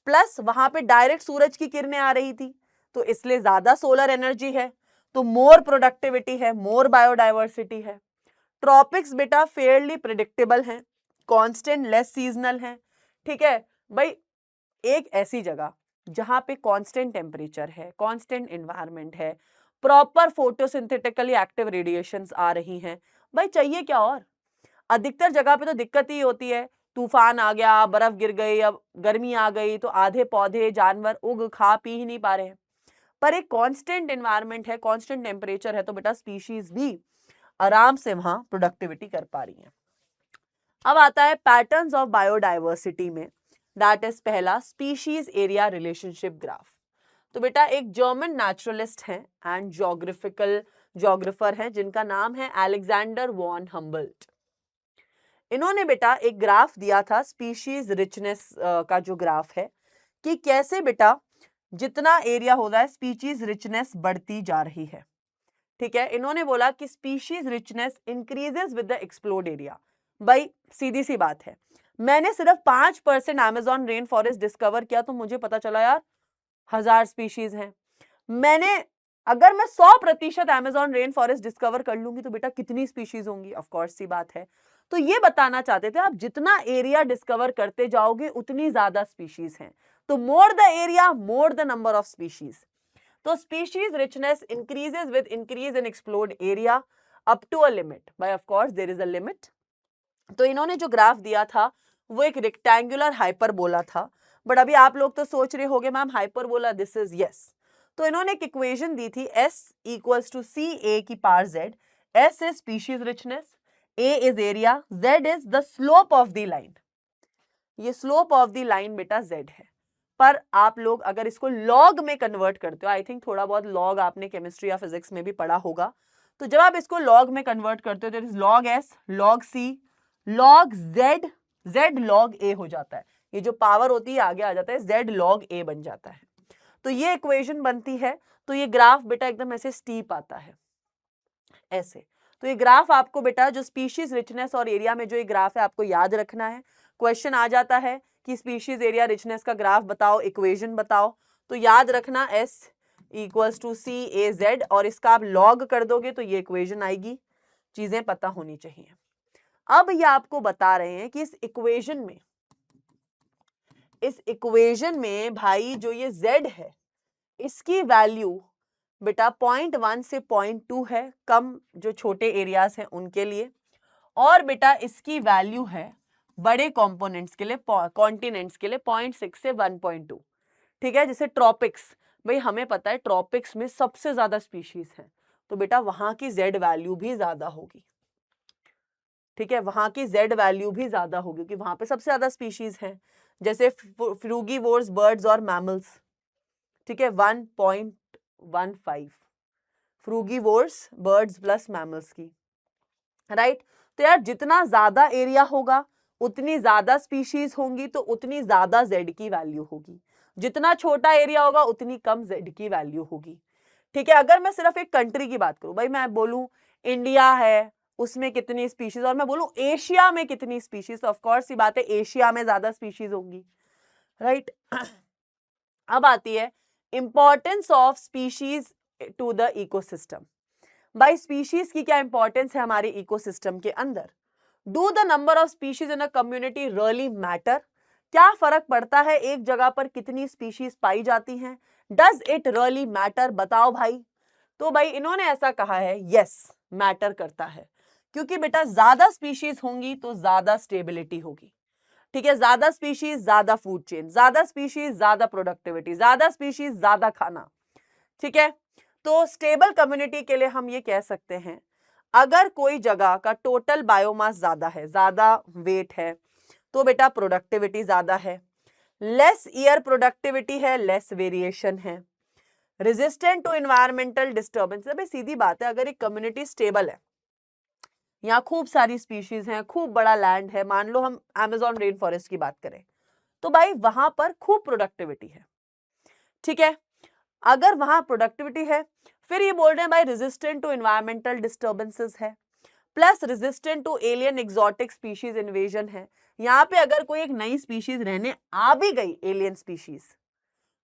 प्लस वहां पे डायरेक्ट सूरज की किरणें आ रही थी तो इसलिए ज्यादा सोलर एनर्जी है, तो मोर प्रोडक्टिविटी है, मोर बायोडाइवर्सिटी है। ट्रॉपिक्स बेटा फेयरली प्रिडिक्टेबल है, कांस्टेंट लेस सीजनल है। ठीक है भाई, एक ऐसी जगह जहां पे कांस्टेंट टेम्परेचर है, कांस्टेंट एनवायरनमेंट है, प्रॉपर फोटोसिंथेटिकली एक्टिव रेडिएशंस आ रही हैं, भाई चाहिए क्या और? अधिकतर जगह पे तो दिक्कत ही होती है, तूफान आ गया, बर्फ गिर गई, अब गर्मी आ गई तो आधे पौधे जानवर उग खा पी ही नहीं पा रहे हैं। पर एक कांस्टेंट एनवायरनमेंट है, कांस्टेंट टेम्परेचर है, तो बेटा स्पीशीज भी आराम से वहां प्रोडक्टिविटी कर पा रही हैं। अब आता है पैटर्न्स ऑफ बायोडाइवर्सिटी में, दैट इज पहला स्पीशीज एरिया रिलेशनशिप ग्राफ। तो बेटा एक जर्मन नेचुरलिस्ट हैं एंड ज्योग्राफर हैं जिनका नाम है अलेक्जेंडर वॉन हम्बल्ट। इन्होंने बेटा एक ग्राफ दिया था स्पीशीज रिचनेस का जो ग्राफ है कि कैसे बेटा जितना एरिया होता है स्पीशीज रिचनेस बढ़ती जा रही है। ठीक है, इन्होंने बोला कि species richness increases with the explored area. भाई सीधी सी बात है, मैंने सिर्फ 5% अमेज़न रेन फॉरेस्ट डिस्कवर किया तो मुझे पता चला यार 1000 स्पीशीज हैं। मैंने अगर मैं 100% अमेज़न रेन फॉरेस्ट डिस्कवर कर लूंगी तो बेटा कितनी स्पीशीज होंगी? ऑफ कोर्स सी बात है। तो ये बताना चाहते थे आप जितना एरिया डिस्कवर करते जाओगे उतनी ज्यादा स्पीशीज हैं, तो more the area more the number of species. तो species richness increases with increase in explored area up to a limit, by of course there is a limit. तो इन्होंने जो ग्राफ दिया था वो एक रेक्टेंगुलर हाइपरबोला था, बट अभी आप लोग तो सोच रहे होंगे ma'am hyperbola this is yes. तो इन्होंने एक इक्वेशन दी थी s इक्वल्स टू सी ए की power z। s is species richness, a is area, z is the slope of the line. ये स्लोप ऑफ द लाइन बेटा z है। पर आप लोग अगर इसको लॉग में कन्वर्ट करते हो, आई थिंक थोड़ा बहुत लॉग आपने केमिस्ट्री या फिजिक्स में भी पढ़ा होगा, तो जब आप इसको लॉग में कन्वर्ट करते हो तो it is log s log c log z, z log a हो जाता है। ये जो पावर होती है आगे आ जाता है, z लॉग a बन जाता है। तो ये इक्वेशन बनती है। तो ये ग्राफ बेटा एकदम ऐसे स्टीप आता है ऐसे। तो ये ग्राफ आपको बेटा जो स्पीशीज रिचनेस और एरिया में जो ये ग्राफ है आपको याद रखना है। क्वेश्चन आ जाता है कि स्पीशीज एरिया रिचनेस का ग्राफ बताओ, इक्वेशन बताओ, तो याद रखना s equals to C A Z, और इसका आप लॉग कर दोगे तो ये इक्वेशन आएगी। चीजें पता होनी चाहिए। अब ये आपको बता रहे हैं कि इस इक्वेशन में भाई जो ये z है इसकी वैल्यू बेटा 0.1 से 0.2 है, कम जो छोटे एरियाज हैं उनके लिए, और बेटा इसकी वैल्यू है बड़े कंपोनेंट्स के लिए, कॉन्टिनेंट्स के लिए 0.6 से 1.2। ठीक है, जैसे ट्रॉपिक्स, भाई हमें पता है ट्रॉपिक्स में सबसे ज्यादा स्पीशीज हैं, तो बेटा वहां की जेड वैल्यू भी ज्यादा होगी। ठीक है, वहां की जेड वैल्यू भी ज्यादा होगी क्योंकि वहां पे सबसे ज्यादा स्पीशीज हैं, जैसे फ्रूगीवोर्स बर्ड्स और मैमल्स, ठीक है 1.15 फ्रूगीवोर्स बर्ड्स प्लस मैमल्स की, राइट। तो यार जितना ज्यादा एरिया होगा उतनी ज्यादा स्पीशीज होंगी, तो उतनी ज्यादा जेड की वैल्यू होगी। जितना छोटा एरिया होगा उतनी कम जेड की वैल्यू होगी, ठीक है। अगर मैं सिर्फ एक कंट्री की बात करूं, भाई मैं बोलूं इंडिया है, उसमें कितनी स्पीशीज, और मैं बोलूं एशिया में कितनी स्पीशीज, तो ऑफ कोर्स ये बात है एशिया में ज्यादा स्पीशीज होंगी, राइट। अब आती है importance of species to the ecosystem. भाई स्पीशीज की क्या इंपॉर्टेंस है हमारे इकोसिस्टम के अंदर? Do the number of species in a community really matter? क्या फर्क पड़ता है एक जगह पर कितनी स्पीशीज पाई जाती हैं? Does it really matter? बताओ भाई। तो भाई इन्होंने ऐसा कहा है, यस मैटर करता है, क्योंकि बेटा ज्यादा स्पीशीज होंगी तो ज्यादा स्टेबिलिटी होगी, ठीक है। ज्यादा स्पीशीज ज्यादा फूड चेन, ज्यादा स्पीशीज ज्यादा प्रोडक्टिविटी, ज्यादा स्पीशीज ज्यादा खाना, ठीक है। तो स्टेबल कम्युनिटी के लिए हम ये कह सकते हैं, अगर कोई जगह का टोटल बायोमास ज्यादा है, ज्यादा वेट है, तो बेटा प्रोडक्टिविटी ज्यादा है। लेस ईयर प्रोडक्टिविटी है, लेस वेरिएशन है। रेजिस्टेंट टू इन्वायरमेंटल डिस्टर्बेंस, भाई सीधी बात है, अगर एक कम्युनिटी स्टेबल है, यहाँ खूब सारी स्पीशीज हैं, खूब बड़ा लैंड है, मान लो हम अमेज़न रेन फॉरेस्ट की बात करें, तो भाई वहां पर खूब प्रोडक्टिविटी है, ठीक है। अगर वहां प्रोडक्टिविटी है, फिर ये बोल रहे हैं भाई रेजिस्टेंट टू इन्वायरमेंटल डिस्टर्बेंसेस है, plus resistant to alien exotic species invasion है। यहाँ पे अगर कोई एक नई स्पीशीज रहने आ भी गई, एलियन स्पीशीज,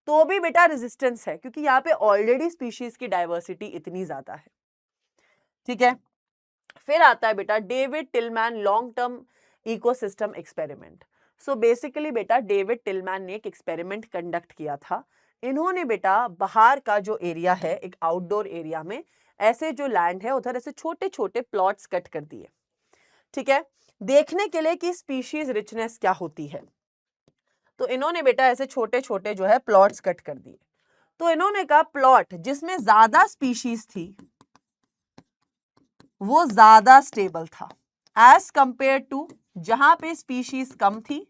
तो भी बेटा रेजिस्टेंस है, क्योंकि यहाँ पे ऑलरेडी स्पीशीज की डाइवर्सिटी इतनी ज्यादा है, ठीक है। फिर आता है बेटा David Tilman long term ecosystem experiment. So basically बेटा डेविड टिलमैन ने एक एक्सपेरिमेंट कंडक्ट किया था। इन्होंने बेटा बाहर का जो एरिया है, एक आउटडोर एरिया में ऐसे जो लैंड है उधर ऐसे छोटे छोटे प्लॉट्स कट कर दिए, ठीक है, देखने के लिए कि स्पीशीज रिचनेस क्या होती है। तो इन्होंने बेटा ऐसे छोटे छोटे जो है प्लॉट्स कट कर दिए। तो इन्होंने कहा प्लॉट जिसमें ज्यादा स्पीशीज थी वो ज्यादा स्टेबल था, एज कंपेयर टू जहां पे स्पीशीज कम थी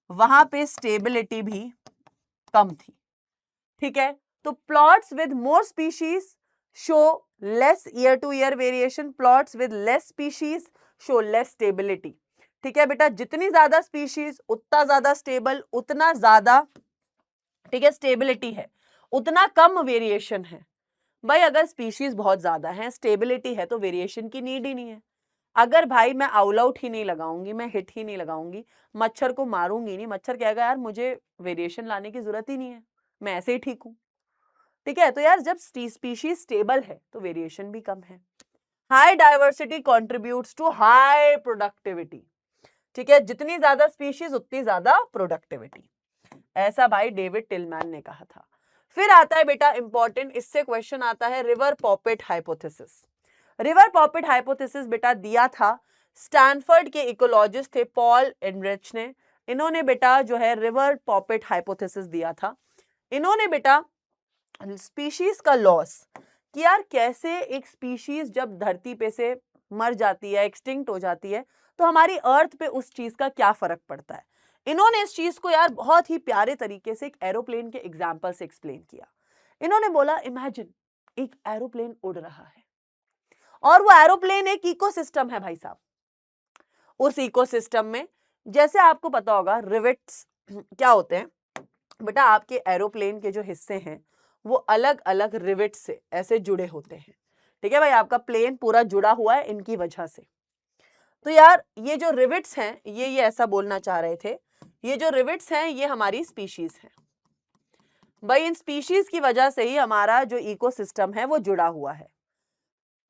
वहां पे स्टेबिलिटी भी कम थी, ठीक है। तो plots with more species show less year two year variation, plots with less species show less stability, ठीक है बेटा। जितनी ज्यादा स्पीशीज उतना ज्यादा स्टेबल, उतना ज्यादा, ठीक है, स्टेबिलिटी है, उतना कम वेरिएशन है। भाई अगर स्पीशीज बहुत ज्यादा है, स्टेबिलिटी है, तो वेरिएशन की नीड ही नहीं है। अगर भाई मैं आउल आउट ही नहीं लगाऊंगी, मैं हिट ही नहीं लगाऊंगी, मच्छर को मारूंगी नहीं, मच्छर कहेगा यार मुझे वेरिएशन लाने की जरूरत ही नहीं है, मैं ऐसे ही ठीक हूं, ठीक है। तो यार जब स्पीशीज स्टेबल है तो वेरिएशन भी कम है। High diversity contributes to high productivity, ठीक है, जितनी ज्यादा स्पीशीज उतनी ज्यादा प्रोडक्टिविटी, ऐसा भाई डेविड टिलमैन ने कहा था। फिर आता है बेटा इंपॉर्टेंट, इससे क्वेश्चन आता है रिवर पॉपेट हाइपोथेसिस। रिवर पॉपेट हाइपोथेसिस बेटा दिया था स्टैनफोर्ड के इकोलॉजिस्ट थे पॉल एनरिच ने। इन्होंने बेटा जो है रिवर पॉपेट हाइपोथेसिस दिया था। इन्होंने बेटा स्पीशीज का लॉस कि यार कैसे एक स्पीशीज जब धरती पे से मर जाती है, एक्सटिंक्ट हो जाती है, तो हमारी अर्थ पे उस चीज का क्या फर्क पड़ता है। इन्होंने इस चीज को यार बहुत ही प्यारे तरीके से एक एरोप्लेन के एग्जाम्पल से एक्सप्लेन किया। इन्होंने बोला इमेजिन एक एरोप्लेन उड़ रहा है और वो एरोप्लेन एक इकोसिस्टम है भाई साहब। उस इकोसिस्टम में जैसे आपको पता होगा रिवेट्स क्या होते हैं बेटा, आपके एरोप्लेन के जो हिस्से हैं वो अलग अलग रिवेट से ऐसे जुड़े होते हैं, ठीक है भाई, आपका प्लेन पूरा जुड़ा हुआ है इनकी वजह से। तो यार ये जो रिवेट्स हैं ये ऐसा बोलना चाह रहे थे, ये जो रिवेट्स हैं ये हमारी स्पीशीज हैं भाई, इन स्पीशीज की वजह से ही हमारा जो इकोसिस्टम है वो जुड़ा हुआ है।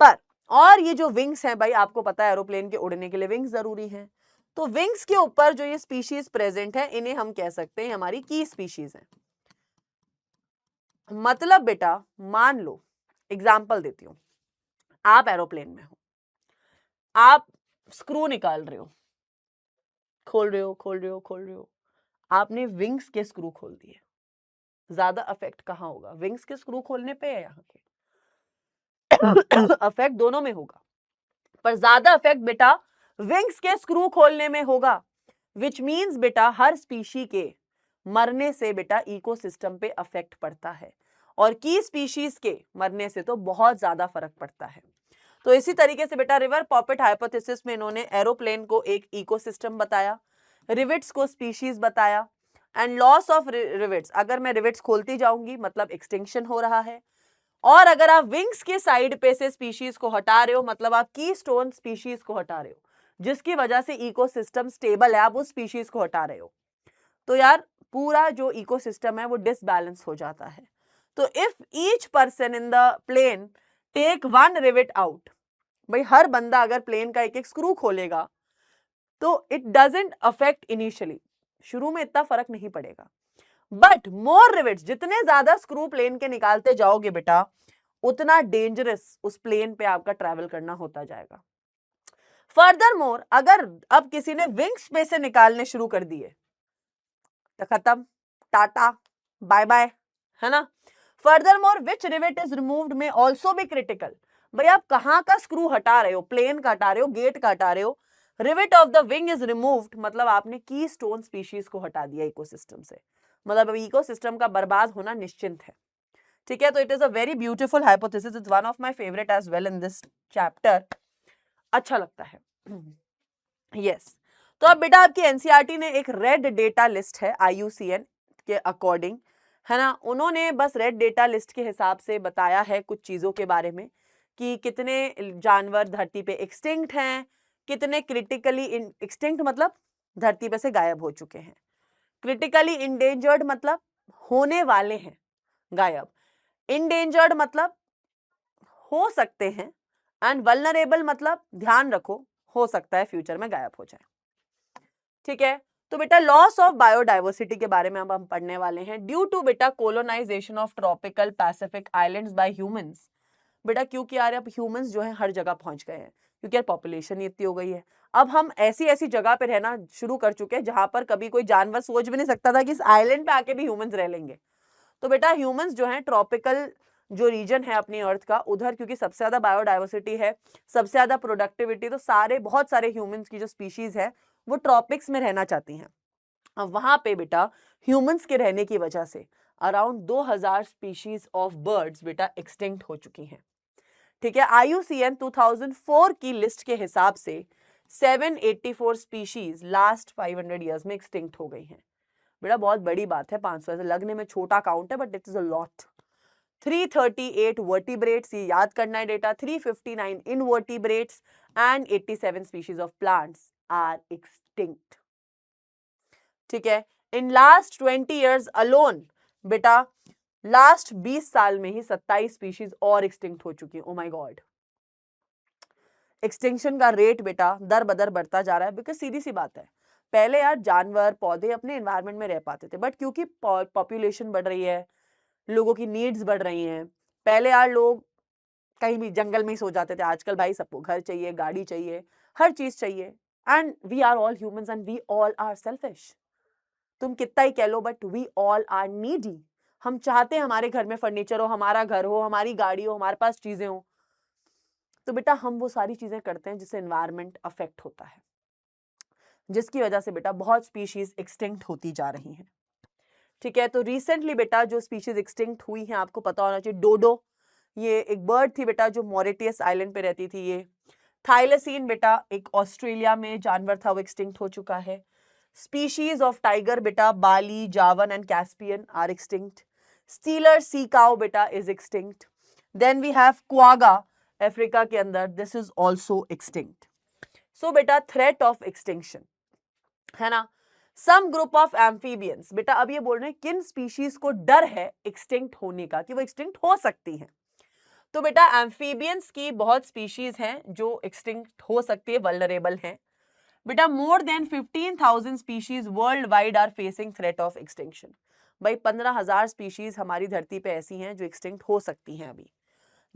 पर और ये जो विंग्स हैं भाई, आपको पता है एरोप्लेन के उड़ने के लिए विंग्स जरूरी हैं, तो विंग्स के ऊपर जो ये स्पीशीज प्रेजेंट है इन्हें हम कह सकते हैं हमारी की स्पीशीज हैं। मतलब बेटा मान लो, एग्जाम्पल देती हूं, आप एरोप्लेन में हो, आप स्क्रू निकाल रहे हो, खोल रहे हो खोल रहे हो खोल रहे हो, आपने विंग्स के स्क्रू खोल दिए, ज्यादा अफेक्ट कहां होगा, विंग्स के स्क्रू खोलने पे है यहाँ के अफेक्ट दोनों में होगा, पर ज्यादा अफेक्ट बेटा विंग्स के स्क्रू खोलने में होगा, विच मीन्स बेटा हर स्पीशी के मरने से बेटा इकोसिस्टम पे अफेक्ट पड़ता है, और की स्पीशीज के मरने से तो बहुत ज्यादा फर्क पड़ता है। तो इसी तरीके से बेटा रिवर पॉपेट हाइपोथेसिस में इन्होंने एरोप्लेन को एक इकोसिस्टम बताया, रिविट्स को स्पीशीज बताया, एंड लॉस ऑफ रिविट्स, अगर मैं रिविट्स खोलती जाऊंगी मतलब एक्सटिंक्शन हो रहा है, और अगर आप विंग्स के साइड पे से स्पीशीज को हटा रहे हो मतलब आप की स्टोन स्पीशीज को हटा रहे हो, जिसकी वजह से इकोसिस्टम स्टेबल है, आप उस स्पीशीज को हटा रहे हो, तो यार पूरा जो इकोसिस्टम है वो डिसबैलेंस हो जाता है। तो if each person in the plane take one rivet out, भाई हर बंदा अगर प्लेन का एक एक स्क्रू खोलेगा तो इट डजंट अफेक्ट इनिशियली, शुरू में इतना फर्क नहीं पड़ेगा, बट मोर रिविट्स, जितने ज्यादा स्क्रू प्लेन के निकालते जाओगे बेटा उतना डेंजरस उस प्लेन पे आपका ट्रैवल करना होता जाएगा। फर्दर मोर, अगर अब किसी ने विंग्स पे से निकालने शुरू कर दिए तो खत्म, टाटा बाय बाय, है ना। Further more which rivet is removed में ऑल्सो बी क्रिटिकल, भाई आप कहां का स्क्रू हटा रहे हो, प्लेन का हटा रहे हो, गेट का हटा रहे हो, rivet of the wing is removed मतलब आपने की स्टोन स्पीशीज को हटा दिया इकोसिस्टम से, मतलब इकोसिस्टम का बर्बाद होना निश्चिंत है। ठीक है, तो it is a very beautiful hypothesis, it's one of my favourite as well in this chapter, अच्छा लगता है। यस तो अब बेटा आपकी एनसीईआरटी ने एक रेड डेटा लिस्ट है आईयूसीएन के अकॉर्डिंग, है ना, उन्होंने बस रेड डेटा लिस्ट के हिसाब से बताया है कुछ चीजों के बारे में कि कितने जानवर धरती पे एक्सटिंक्ट हैं, कितने क्रिटिकली एक्सटिंक्ट मतलब धरती पे से गायब हो चुके हैं, क्रिटिकली इंडेंजर्ड मतलब होने वाले हैं गायब, इंडेंजर्ड मतलब हो सकते हैं, एंड वल्नरेबल मतलब ध्यान रखो हो सकता है फ्यूचर में गायब हो जाए। ठीक है, तो बेटा लॉस ऑफ बायोडाइवर्सिटी के बारे में अब हम पढ़ने वाले हैं। ड्यू टू बेटा colonisation of tropical Pacific islands by humans, बेटा क्योंकि यार अब ह्यूमंस जो है हर जगह पहुंच गए हैं, क्योंकि यार पॉपुलेशन इतनी हो गई है, अब हम ऐसी ऐसी जगह पे रहना शुरू कर चुके हैं जहां पर कभी कोई जानवर सोच भी नहीं सकता था कि इस आइलैंड पे आके भी ह्यूमंस रह लेंगे। तो बेटा ह्यूमंस जो है ट्रॉपिकल जो रीजन है अपनी अर्थ का उधर, क्योंकि सबसे ज्यादा बायोडाइवर्सिटी है, सबसे ज्यादा प्रोडक्टिविटी, तो सारे बहुत सारे ह्यूमंस की जो स्पीशीज है वो ट्रॉपिक्स में रहना चाहती हैं। अब वहां पे बेटा ह्यूमंस के रहने की वजह से अराउंड 2000 स्पीशीज ऑफ बर्ड्स बेटा एक्सटिंक्ट हो चुकी हैं। ठीक है, आईयूसीएन 2004 की लिस्ट के हिसाब से 784 स्पीशीज लास्ट 500 ईयर्स में एक्सटिंक्ट हो गई हैं। बेटा बहुत बड़ी बात है, 500 ऐसे लगने में छोटा काउंट है but it is a lot. 338 vertebrates, ये याद करना है data, 359 invertebrates and 87 species of plants are extinct. ठीक है, इन लास्ट 20 इयर्स अलोन बेटा लास्ट 20 साल में ही 27 स्पीशीज और एक्सटिंक्ट हो चुकी है। ओ माय गॉड, एक्सटिंक्शन का रेट बेटा दर बदर बढ़ता जा रहा है, बिकॉज सीधी सी बात है, पहले यार जानवर पौधे अपने एनवायरनमेंट में रह पाते थे, बट क्योंकि पॉपुलेशन बढ़ रही है, लोगों की नीड्स बढ़ रही हैं, पहले यार लोग कहीं भी जंगल में ही सो जाते थे, आजकल भाई सबको घर चाहिए, गाड़ी चाहिए, हर चीज चाहिए, and we are all humans and we all are selfish. तुम कितना ही कह लो but we all are needy, हम चाहते हैं हमारे घर में फर्नीचर हो, हमारा घर हो, हमारी गाड़ी हो, हमारे पास चीजें हो, तो बेटा हम वो सारी चीजें करते हैं जिससे एनवायरनमेंट अफेक्ट होता है, जिसकी वजह से बेटा बहुत स्पीशीज एक्सटिंक्ट होती जा रही हैं। ठीक है, तो रिसेंटली बेटा जो स्पीशीज एक्सटिंक्ट हुई हैं आपको पता होना चाहिए, डोडो, ये एक बर्ड थी बेटा जो मॉरिटियस आइलैंड पे रहती थी। ये थाइलसीन बेटा एक ऑस्ट्रेलिया में जानवर था, वो एक्सटिंक्ट हो चुका है। स्पीशीज ऑफ टाइगर बेटा Bali, Javan and Caspian are extinct. Steller sea cow बेटा is extinct. Then we have quagga Africa के अंदर, this is also extinct. So बेटा थ्रेट ऑफ एक्सटिंक्शन, है ना। सम ग्रुप ऑफ एम्फीबियंस, बेटा अब ये बोल रहे हैं किन स्पीशीज को डर है एक्सटिंक्ट होने का, कि वो एक्सटिंक्ट हो सकती हैं। तो बेटा एम्फीबियंस की बहुत स्पीशीज हैं जो एक्सटिंक्ट हो सकती है, वल्नरेबल हैं। बेटा more than 15,000 species world wide are facing threat of extinction, भाई 15,000 स्पीशीज हमारी धरती पे ऐसी हैं जो एक्सटिंक्ट हो सकती हैं अभी,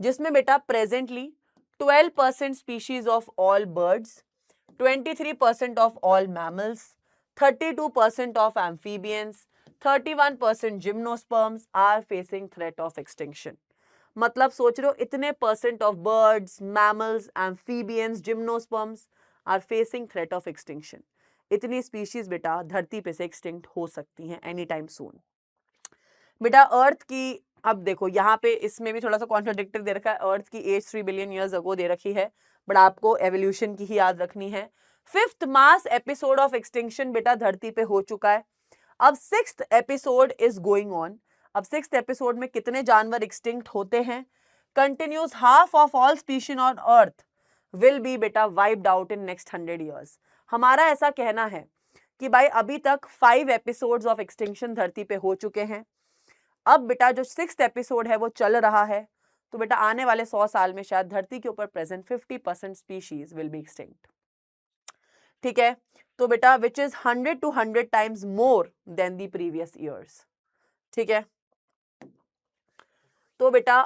जिसमें बेटा presently 12% species of all birds, 23% of all mammals, 32% of amphibians, 31% gymnosperms are facing threat of extinction. मतलब सोच रहे हो इतने percent of birds, mammals, amphibians, gymnosperms are facing threat of extinction. इतनी स्पीशीज बेटा धरती पे से एक्सटिंक्ट हो सकती हैं एनी टाइम सून। बेटा अर्थ की, अब देखो यहाँ पे इसमें भी थोड़ा सा कॉन्ट्राडिक्टिव दे रखा है, अर्थ की एज 3 बिलियन ईयर्स अगो दे रखी है, बट आपको एवोल्यूशन की ही याद रखनी है। 5th mass episode of extinction बेटा धरती पे हो चुका है। अब 6th episode is going on. अब 6th एपिसोड में कितने जानवर एक्सटिंक्ट होते हैं? Continuous half of all species on earth will be बेटा wiped out in next 100 years. हमारा ऐसा कहना है कि भाई अभी तक 5 एपिसोड्स ऑफ एक्सटिंक्शन धरती पे हो चुके हैं। अब बेटा जो 6th एपिसोड है वो चल रहा है, तो बेटा आने वाले 100 साल में शायद धरती के ऊपर present 50% species will be extinct. ठीक है, तो बेटा which is 100 to 100 times more than the previous years. ठीक है, तो बेटा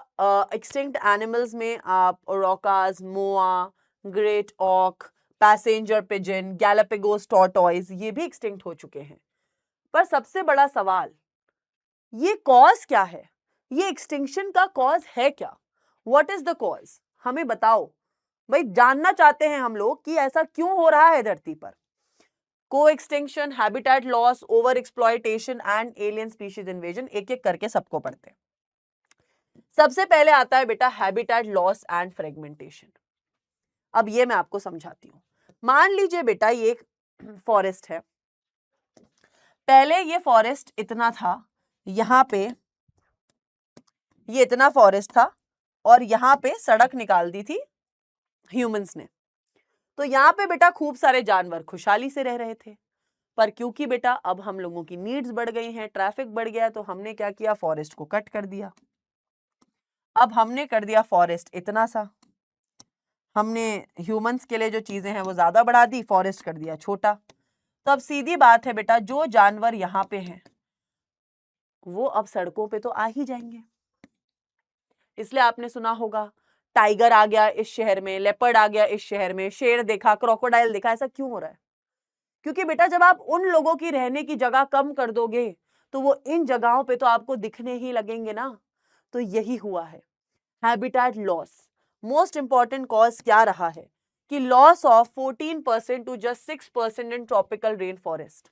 एक्सटिंक्ट एनिमल्स में आप ओरोकास, मोआ, ग्रेट ऑक, पैसेंजर पिजन, गैलापागोस टॉर्टॉइज ये भी एक्सटिंक्ट हो चुके हैं। पर सबसे बड़ा सवाल, ये कॉज क्या है? ये एक्सटिंक्शन का कॉज है क्या? What is the cause? हमें बताओ भाई, जानना चाहते हैं हम लोग कि ऐसा क्यों हो रहा है धरती पर। को extinction, habitat loss, over exploitation and alien species invasion, एक एक करके सबको पढ़ते हैं। सबसे पहले आता है बेटा हैबिटेट लॉस एंड फ्रेगमेंटेशन। अब ये मैं आपको समझाती हूँ। मान लीजिए बेटा ये एक फॉरेस्ट है, पहले ये फॉरेस्ट इतना था, यहां पे ये इतना फॉरेस्ट था और यहां पे सड़क निकाल दी थी ह्यूमंस ने, तो यहां पे बेटा खूब सारे जानवर खुशहाली से रह रहे थे। पर क्योंकि बेटा अब हम लोगों की नीड्स बढ़ गई हैं, ट्रैफिक बढ़ गया, तो हमने क्या किया, फॉरेस्ट को कट कर दिया। अब हमने कर दिया फॉरेस्ट इतना सा, हमने ह्यूमंस के लिए जो चीजें हैं वो ज्यादा बढ़ा दी, फॉरेस्ट कर दिया छोटा। तो अब सीधी बात है बेटा, जो जानवर यहां पे हैं वो अब सड़कों पे तो आ ही जाएंगे। इसलिए आपने सुना होगा टाइगर आ गया इस शहर में, लेपर्ड आ गया इस शहर में, शेर देखा, क्रोकोडाइल देखा। ऐसा क्यों हो रहा है? क्योंकि बेटा जब आप उन लोगों की रहने की जगह कम कर दोगे तो वो इन जगहों पे तो आपको दिखने ही लगेंगे ना। तो यही हुआ है habitat loss. Most important cause क्या रहा है कि loss of 14% to just 6% in tropical rain forest.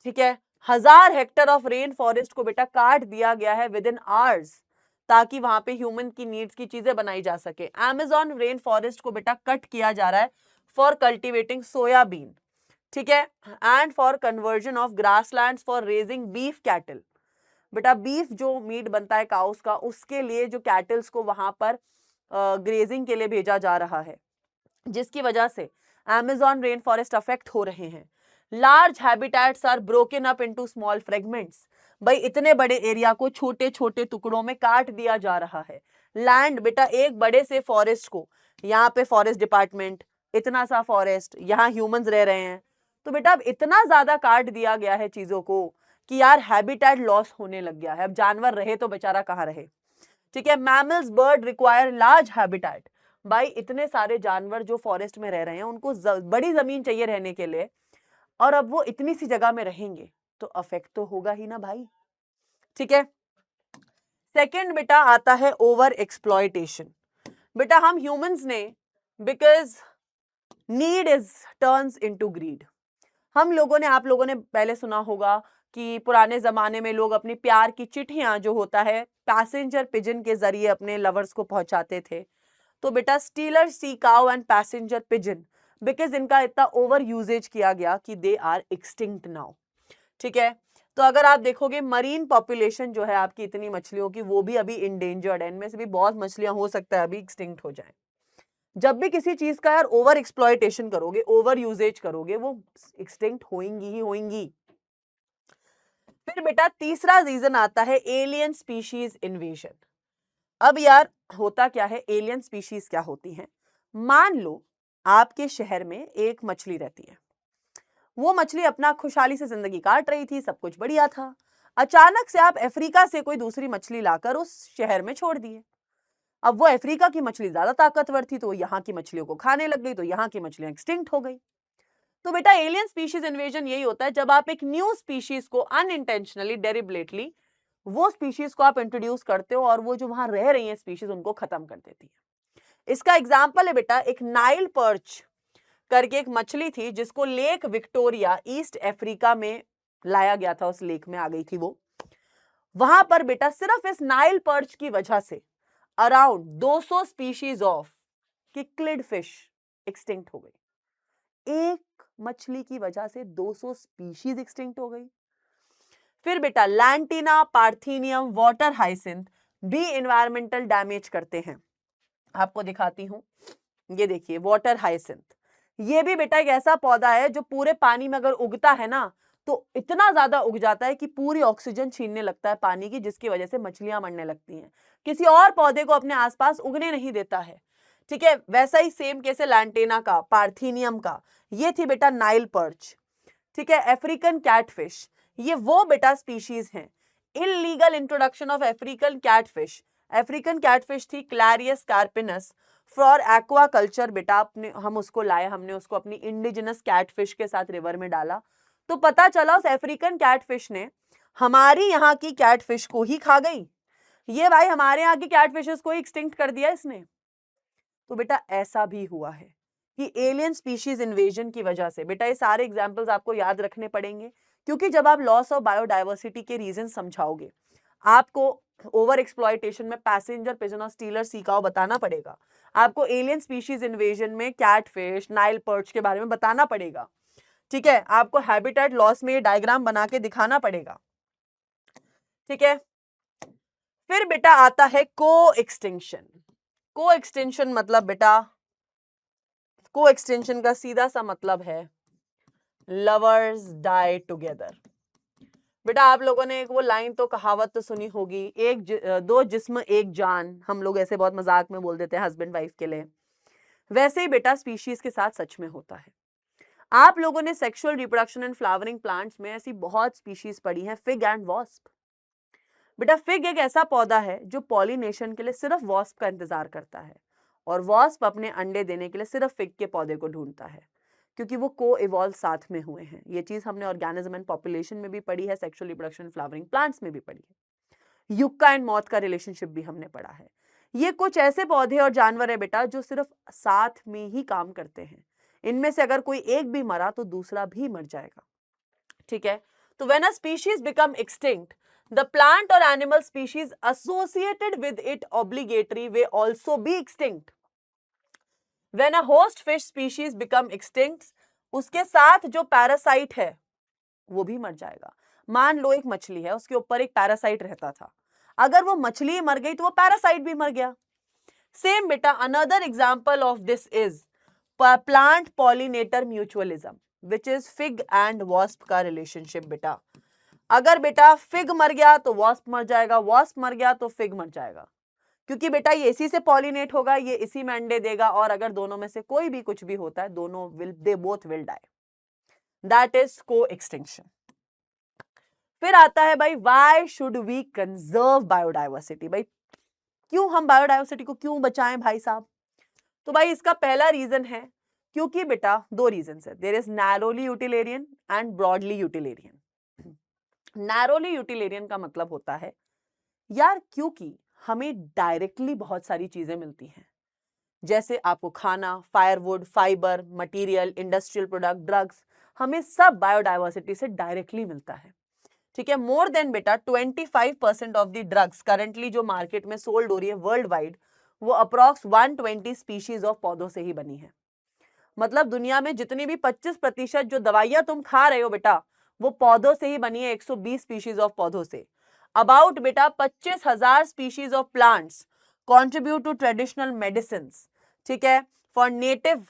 ठीक है, 1000 हेक्टेयर ऑफ रेन फॉरेस्ट को बेटा काट दिया गया है विद इन आवर्स, ताकि वहां पे ह्यूमन की नीड्स की चीजें बनाई जा सके। अमेज़न रेन फॉरेस्ट को बेटा कट किया जा रहा है फॉर कल्टीवेटिंग सोयाबीन, ठीक है, and for conversion of grasslands for raising beef cattle. बेटा बीफ जो मीट बनता है काउस का, उसके लिए जो कैटल्स को वहां पर ग्रेजिंग के लिए भेजा जा रहा है, जिसकी वजह से अमेज़न रेन फॉरेस्ट अफेक्ट हो रहे हैं। Large habitats are broken up into small fragments. भाई इतने बड़े एरिया को छोटे छोटे टुकड़ों में काट दिया जा रहा है। लैंड बेटा एक बड़े से फॉरेस्ट को, यहाँ पे फॉरेस्ट डिपार्टमेंट, इतना सा फॉरेस्ट, यहाँ ह्यूमंस रह रहे हैं, तो बेटा अब इतना ज्यादा काट दिया गया है चीजों को कि यार हैबिटेट लॉस होने लग गया है। अब जानवर रहे तो बेचारा कहाँ रहे। ठीक है, mammals bird require large habitat. भाई इतने सारे जानवर जो फॉरेस्ट में रह रहे हैं उनको बड़ी जमीन चाहिए रहने के लिए, और अब वो इतनी सी जगह में रहेंगे तो अफेक्ट तो होगा ही ना भाई। ठीक है, सेकंड बेटा आता है ओवर एक्सप्लॉयटेशन। बेटा हम ह्यूमंस ने, because need is turns into greed, हम लोगों ने, आप लोगों ने पहले सुना होगा कि पुराने जमाने में लोग अपनी प्यार की चिट्ठियां जो होता है पैसेंजर पिजन के जरिए अपने लवर्स को पहुंचाते थे। तो बेटा stealer sea cow and passenger pigeon, because इनका इतना ओवर यूजेज किया गया कि दे आर एक्सटिंक्ट नाउ। ठीक है, तो अगर आप देखोगे मरीन पॉपुलेशन जो है आपकी इतनी मछलियों की, वो भी अभी इंडेंजर्ड है। इनमें से भी बहुत मछलियां हो सकता है अभी एक्सटिंक्ट हो जाएं। जब भी किसी चीज का यार ओवर एक्सप्लॉयटेशन करोगे, ओवर यूजेज करोगे, वो एक्सटिंक्ट होंगी ही होंगी। फिर बेटा तीसरा रीजन आता है एलियन स्पीशीज इन्वेजन। अब यार होता क्या है, एलियन स्पीशीज क्या होती हैं? मान लो आपके शहर में एक मछली रहती है, वो मछली अपना खुशहाली से जिंदगी काट रही थी, सब कुछ बढ़िया था। अचानक से आप अफ्रीका से कोई दूसरी मछली लाकर उस शहर में छोड़ दिए। अब वो अफ्रीका की मछली ज्यादा ताकतवर थी तो वो यहाँ की मछलियों को खाने लग गई, तो यहाँ की मछलियां एक्सटिंक्ट हो गई। तो बेटा एलियन स्पीशीज इन्वेजन यही होता है जब आप एक न्यू स्पीशीज को अनइंटेंशनली, डेलिबरेटली वो स्पीशीज को आप इंट्रोड्यूस करते हो और वो जो वहां रह रही है स्पीशीज उनको खत्म कर देती है। इसका एग्जाम्पल है बेटा एक नाइल पर्च करके एक मछली थी जिसको लेक विक्टोरिया ईस्ट अफ्रीका में लाया गया था, उस लेक में आ गई थी वो। वहां पर बेटा सिर्फ इस नाइल पर्च की वजह से around 200 species of cichlid fish extinct हो गई। एक मछली की वजह से 200 स्पीशीज एक्सटिंक्ट हो गई। फिर बेटा लैंटीना, पार्थेनियम, वाटर हाइसिंथ भी एनवायरमेंटल डैमेज करते हैं। आपको दिखाती हूं, ये देखिए वाटर हाइसिंथ, ये भी बेटा एक ऐसा पौधा है जो पूरे पानी में अगर उगता है ना तो इतना ज्यादा उग जाता है कि पूरी ऑक्सीजन छीनने लगता है पानी की, जिसकी वजह से मछलियां मरने लगती हैं। किसी और पौधे को अपने आसपास उगने नहीं देता है। ठीक है, वैसा ही सेम केस है लैंटेना का, पार्थेनियम का। ये थी बेटा नाइल पर्च। ठीक है, अफ्रीकन कैटफिश, ये वो बेटा स्पीशीज हैं। Illegal introduction of African catfish, African catfish थी क्लैरियस कार्पिनस फॉर एक्वाकल्चर। बेटा अपने हम उसको लाए, हमने उसको अपनी इंडिजिनस कैटफिश के साथ रिवर में डाला, तो पता चला उस अफ्रीकन कैटफिश ने हमारी यहाँ की कैटफिश को ही खा गई। ये भाई हमारे यहाँ की कैटफिशेस को ही एक्सटिंक्ट कर दिया इसने। तो बेटा ऐसा भी हुआ है कि एलियन स्पीशीज इन्वेजन की वजह से, बेटा ये सारे एग्जांपल्स आपको याद रखने पड़ेंगे, क्योंकि जब आप लॉस ऑफ बायोडाइवर्सिटी के रीजन समझाओगे, आपको ओवर एक्सप्लॉयटेशन में पैसेंजर पिजन और स्टीलर सी काऊ बताना पड़ेगा, आपको एलियन स्पीशीज इन्वेजन में कैटफिश, नाइल पर्च के बारे में बताना पड़ेगा। ठीक है, आपको हैबिटेट लॉस में ये डायग्राम बना के दिखाना पड़ेगा। ठीक है, फिर बेटा आता है को एक्सटिंक्शन। को एक्सटेंशन मतलब बेटा, को एक्सटेंशन का सीधा सा मतलब है लवर्स डाई टुगेदर। बेटा आप लोगों ने एक वो लाइन तो कहावत तो सुनी होगी, दो जिस्म एक जान, हम लोग ऐसे बहुत मजाक में बोल देते हैं हस्बैंड वाइफ के लिए। वैसे ही बेटा स्पीशीज के साथ सच में होता है। आप लोगों ने sexual reproduction and flowering plants में ऐसी बहुत स्पीशीज पढ़ी हैं, फिग एंड वॉस्प। बेटा फिग एक ऐसा पौधा है जो पॉलिनेशन के लिए सिर्फ वॉस्प का इंतजार करता है, और वॉस्प अपने अंडे देने के लिए सिर्फ फिग के पौधे को ढूंढता है, क्योंकि वो को इवॉल्व साथ में हुए हैं। ये चीज हमने ऑर्गेनिज्म एंड पॉपुलेशन में भी पढ़ी है, सेक्सुअल रिप्रोडक्शन फ्लावरिंग प्लांट्स में भी पढ़ी है, युक्का एंड मॉथ का रिलेशनशिप भी हमने पढ़ा है। ये कुछ ऐसे पौधे और जानवर है बेटा जो सिर्फ साथ में ही काम करते हैं। इनमें से अगर कोई एक भी मरा तो दूसरा भी मर जाएगा। ठीक है, तो when a species become extinct, the plant or animal species associated with it obligatory will also be extinct. When a host fish species become extinct, उसके साथ जो पैरासाइट है वो भी मर जाएगा। मान लो एक मछली है, उसके ऊपर एक पैरासाइट रहता था, अगर वो मछली मर गई तो वो पैरासाइट भी मर गया। सेम बेटा another example of this is plant pollinator mutualism, which is fig and wasp का रिलेशनशिप। बेटा अगर बेटा फिग मर गया तो वॉस्प मर जाएगा, वॉस्प मर गया तो फिग मर जाएगा, क्योंकि बेटा ये इसी से पॉलिनेट होगा, ये इसी में अंडे देगा, और अगर दोनों में से कोई भी कुछ भी होता है, दोनों they both will die. That is coextinction. फिर आता है भाई why should we conserve biodiversity. भाई क्यों हम बायोडाइवर्सिटी को क्यों बचाएं भाई साहब? तो भाई इसका पहला रीजन है क्योंकि बेटा दो रीजन है, there is narrowly utilitarian and broadly utilitarian. Narrowly utilitarian का मतलब होता है यार क्योंकि हमें डायरेक्टली बहुत सारी चीजें मिलती हैं, जैसे आपको खाना, firewood, fibre, material, industrial product, drugs, हमें सब बायोडाइवर्सिटी से डायरेक्टली मिलता है। ठीक है, मोर देन बेटा 25% ऑफ द ड्रग्स करंटली जो मार्केट में सोल्ड हो रही है वर्ल्ड वाइड, वो अप्रॉक्स 120 स्पीशीज ऑफ पौधों से ही बनी है। मतलब दुनिया में जितनी भी 25% जो दवाइयां तुम खा रहे हो बेटा, वो पौधों से ही बनी है, 120 स्पीशीज ऑफ पौधों से। अबाउट बेटा 25,000 species of plants contribute to traditional medicine. ठीक है, for native